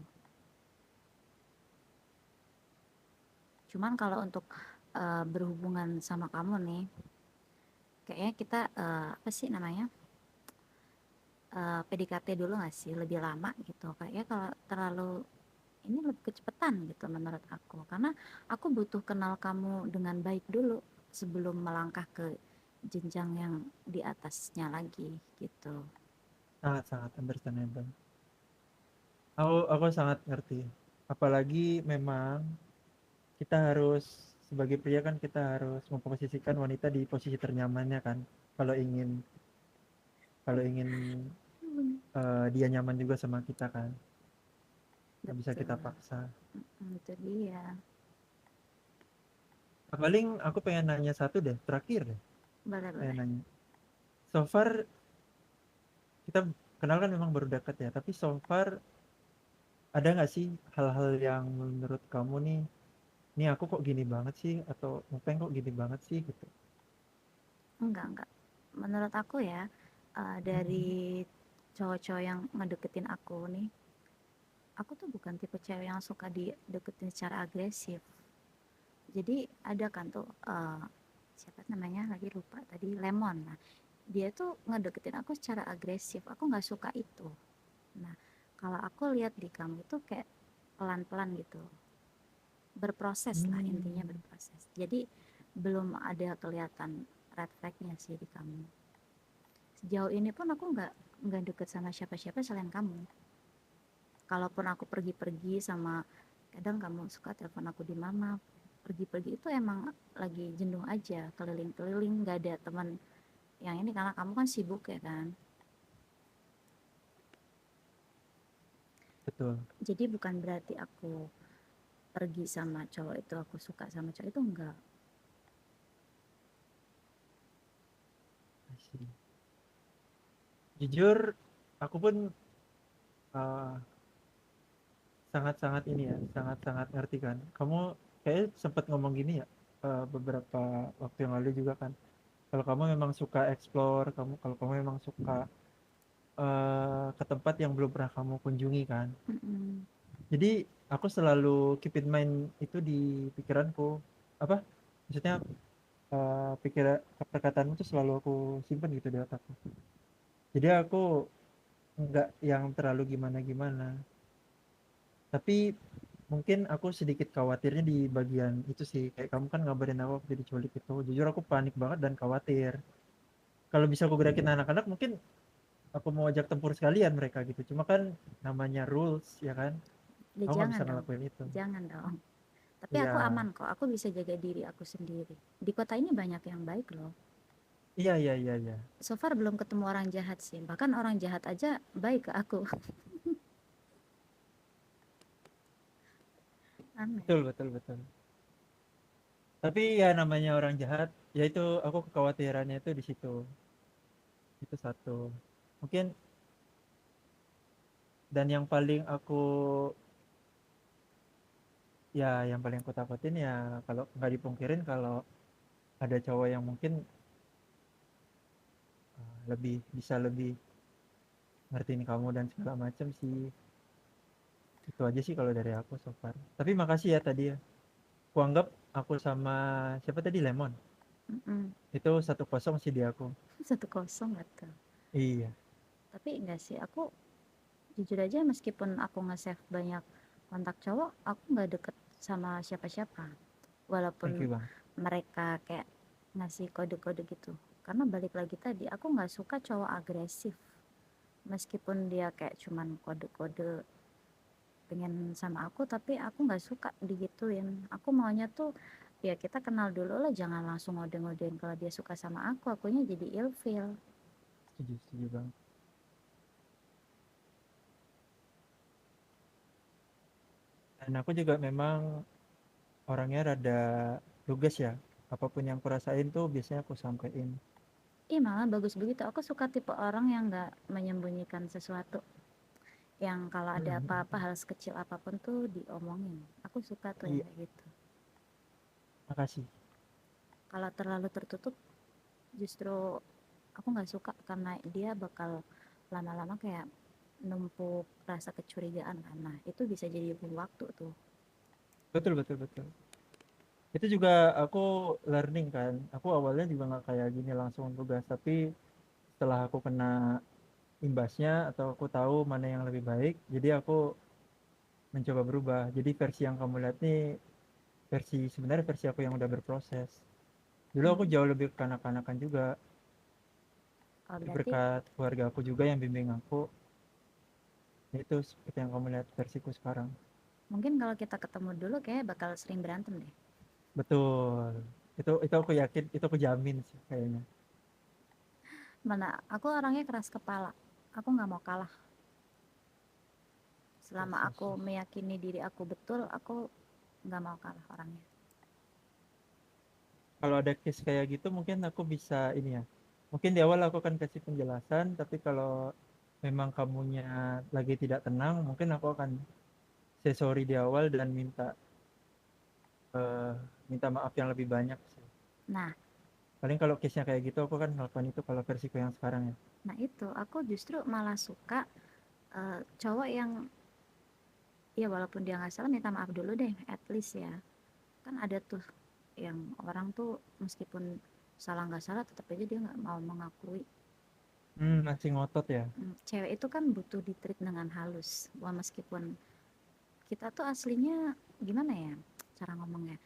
Cuman kalau untuk berhubungan sama kamu nih, kayaknya kita apa sih namanya, PDKT dulu gak sih, lebih lama gitu. Kayaknya kalau terlalu ini lebih kecepatan gitu menurut aku, karena aku butuh kenal kamu dengan baik dulu sebelum melangkah ke jenjang yang di atasnya lagi gitu. Sangat understandable. Aku sangat ngerti. Apalagi memang kita harus sebagai pria kan kita harus memposisikan wanita di posisi ternyamannya kan. Kalau ingin dia nyaman juga sama kita kan. nggak bisa kita Betul. paksa. Itu dia. Paling aku pengen nanya satu deh, terakhir deh. Boleh, Pengen boleh. nanya. So far kita kenal kan memang baru dekat ya, tapi so far ada nggak sih hal-hal yang menurut kamu nih aku kok gini banget sih, atau Mupeng kok gini banget sih gitu? Enggak. Menurut aku ya, dari cowok-cowok yang ngedeketin aku nih, aku tuh bukan tipe cewek yang suka dideketin secara agresif. Jadi ada kan tuh siapa namanya lagi lupa tadi, Lemon. Nah, dia tuh ngedeketin aku secara agresif. Aku nggak suka itu. Nah, kalau aku lihat di kamu itu kayak pelan-pelan gitu, berproses lah, intinya berproses. Jadi belum ada kelihatan red flag-nya sih di kamu. Sejauh ini pun aku nggak deket sama siapa-siapa selain kamu. Kalaupun aku pergi-pergi sama, kadang kamu suka telepon aku di mama, pergi-pergi itu emang lagi jenuh aja, keliling-keliling, nggak ada teman yang ini karena kamu kan sibuk ya kan. Betul. Jadi bukan berarti aku pergi sama cowok itu aku suka sama cowok itu, enggak. Jujur aku pun sangat-sangat ini ya, sangat-sangat ngerti kan. Kamu kayak sempat ngomong gini ya beberapa waktu yang lalu juga kan. Kalau kamu memang suka explore, kalau kamu memang suka ke tempat yang belum pernah kamu kunjungi kan. Jadi aku selalu keep in mind itu di pikiranku. Apa? Maksudnya perkataanmu tuh selalu aku simpan gitu di otakku. Jadi aku nggak yang terlalu gimana-gimana. Tapi mungkin aku sedikit khawatirnya di bagian itu sih. Kayak kamu kan ngabarin aku waktu diculik itu. Jujur aku panik banget dan khawatir. Kalau bisa aku gerakin anak-anak mungkin aku mau ajak tempur sekalian mereka gitu. Cuma kan namanya rules ya kan. Ya, Aku nggak jangan bisa dong. ngelakuin itu. Jangan dong. Tapi Iya. aku aman kok. Aku bisa jaga diri aku sendiri. Di kota ini banyak yang baik loh. Iya. So far belum ketemu orang jahat sih. Bahkan orang jahat aja baik ke aku. Aneh. Betul. Tapi ya namanya orang jahat, ya itu aku kekhawatirannya itu di situ. Itu satu. Mungkin dan yang paling aku takutin ya kalau nggak dipungkirin kalau ada cowok yang mungkin bisa lebih ngertiin kamu dan segala macam sih. Itu aja sih kalau dari aku so far. Tapi makasih ya tadi ya. Aku anggap aku sama siapa tadi, Lemon. Itu 1-0 sih di aku. 1-0 betul. Iya. Tapi enggak sih, aku jujur aja meskipun aku nge-save banyak kontak cowok, aku nggak deket sama siapa-siapa. Walaupun Thank you, Bang. mereka kayak ngasih kode-kode gitu. Karena balik lagi tadi, aku nggak suka cowok agresif. Meskipun dia kayak cuman kode-kode pengen sama aku, tapi aku nggak suka digituin. Aku maunya tuh ya kita kenal dulu lah, jangan langsung ngode-ngodein kalau dia suka sama aku, akunya jadi ilfeel. Setuju Bang. Dan aku juga memang orangnya rada lugas ya. Apapun yang kurasain tuh biasanya aku sampein. Malah bagus begitu. Aku suka tipe orang yang nggak menyembunyikan sesuatu. Yang kalau ada apa-apa, hal sekecil apapun tuh diomongin. Aku suka tuh yang kayak gitu. Makasih. Kalau terlalu tertutup, justru aku nggak suka karena dia bakal lama-lama kayak numpuk rasa kecurigaan kan. Nah, itu bisa jadi bom waktu tuh. Betul. Itu juga aku learning kan. Aku awalnya juga nggak kayak gini langsung tugas, tapi setelah aku kena imbasnya atau aku tahu mana yang lebih baik, jadi aku mencoba berubah. Jadi versi yang kamu lihat nih sebenarnya versi aku yang udah berproses. Dulu aku jauh lebih kekanak-kanakan juga. Berkat keluarga aku juga yang bimbing aku. Itu seperti yang kamu lihat versiku sekarang. Mungkin kalau kita ketemu dulu kayak bakal sering berantem deh. Betul. Itu aku yakin, itu aku jamin sih kayaknya. Mana aku orangnya keras kepala. Aku nggak mau kalah. Selama aku meyakini diri aku betul, aku nggak mau kalah orangnya. Kalau ada case kayak gitu mungkin aku bisa ini ya. Mungkin di awal aku akan kasih penjelasan, tapi kalau memang kamunya lagi tidak tenang, mungkin aku akan say sorry di awal dan minta maaf yang lebih banyak sih. Nah, Paling kalau case-nya kayak gitu aku kan melakukan itu kalau versiku yang sekarang ya. nah itu aku justru malah suka cowok yang ya walaupun dia nggak salah minta maaf dulu deh, at least ya. Kan ada tuh yang orang tuh meskipun salah nggak salah tetap aja dia nggak mau mengakui. Masih ngotot ya. Cewek itu kan butuh ditreat dengan halus. Wah, meskipun kita tuh aslinya gimana ya cara ngomongnya,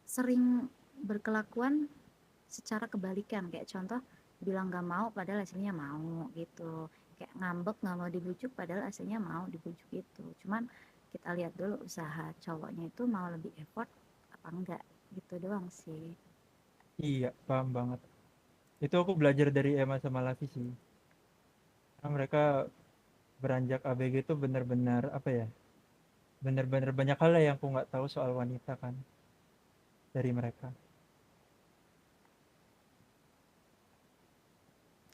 sering berkelakuan secara kebalikan. Kayak contoh bilang nggak mau padahal aslinya mau gitu, kayak ngambek nggak mau dibujuk padahal aslinya mau dibujuk gitu. Cuman kita lihat dulu usaha cowoknya itu mau lebih effort apa enggak, gitu doang sih. Iya, paham banget. Itu aku belajar dari Emma sama Lavi sih. Karena mereka beranjak ABG itu benar-benar apa ya? Benar-benar banyak hal yang aku nggak tahu soal wanita kan dari mereka.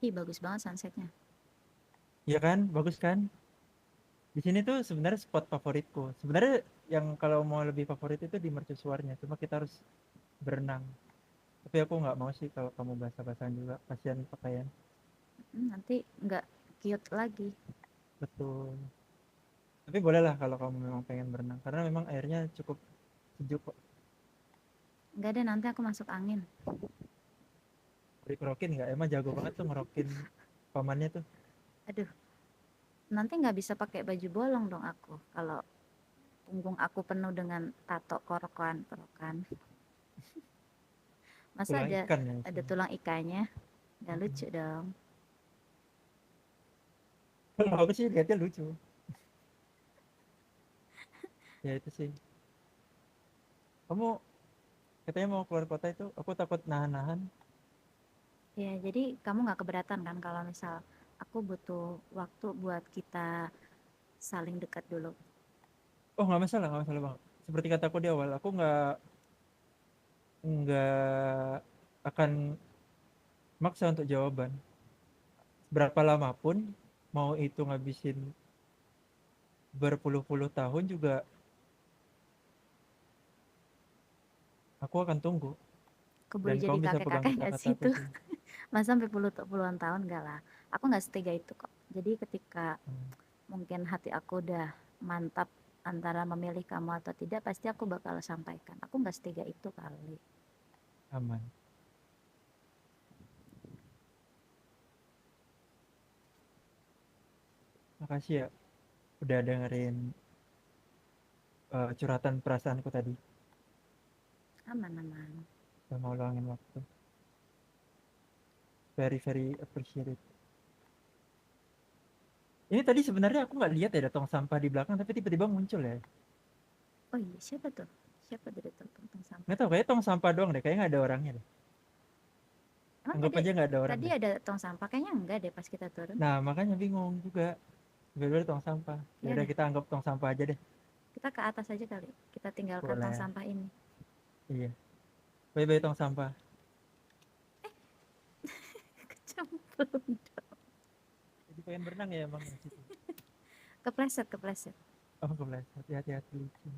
Ih, bagus banget sunsetnya. Iya kan, bagus kan? Di sini tuh sebenarnya spot favoritku. Sebenarnya yang kalau mau lebih favorit itu di mercusuarnya, cuma kita harus berenang. Tapi aku nggak mau sih kalau kamu basah-basahan juga, kasihan pakaian. Nanti nggak cute lagi. Betul. Tapi boleh lah kalau kamu memang pengen berenang, karena memang airnya cukup sejuk kok. Enggak deh, nanti aku masuk angin. Ngerokin nggak? Emang jago banget tuh ngerokin pamannya tuh. Aduh, nanti nggak bisa pakai baju bolong dong aku kalau punggung aku penuh dengan tato korokan. Masa Tulang ada ikan ya, ada tulang ikannya, nggak lucu dong. Kalau aku sih lihatnya lucu. Ya itu sih. Kamu katanya mau keluar kota itu, aku takut nahan-nahan. Ya, jadi kamu nggak keberatan kan kalau misal aku butuh waktu buat kita saling dekat dulu. Oh nggak masalah bang. Seperti kataku di awal, aku nggak akan maksa untuk jawaban. Berapa lama pun, mau itu ngabisin berpuluh-puluh tahun juga, aku akan tunggu. Keburu Dan jadi kamu bisa pegang kakek-kakek nggak sih kata-kataku itu? sih. Masa sampai puluhan tahun enggak lah. Aku nggak setega itu kok. Jadi ketika mungkin hati aku udah mantap antara memilih kamu atau tidak, pasti aku bakal sampaikan. Aku nggak setega itu kali. Aman. Makasih ya udah dengerin curhatan perasaanku tadi. Aman. Udah mau luangin waktu. Very appreciated. Ini tadi sebenarnya aku nggak lihat ya ada tong sampah di belakang, tapi tiba-tiba muncul ya. Oh iya, siapa tuh? Siapa dari tong sampah? Nggak tahu, kayak tong sampah doang deh, kayaknya nggak ada orangnya deh. Emang Anggap aja nggak ada orang tadi deh. ada tong sampah? Kayaknya enggak deh pas kita turun. Nah makanya bingung juga. Tiba-tiba ada tong sampah. Ya Ya udah udah. kita anggap tong sampah aja deh. Kita ke atas aja kali. Kita tinggalkan Boleh. tong sampah ini. Iya. Bye-bye tong sampah. Kecemplung dong. Jadi pengen berenang ya emang di situ. Kepleset. Oh kebelasan. Hati-hati licin.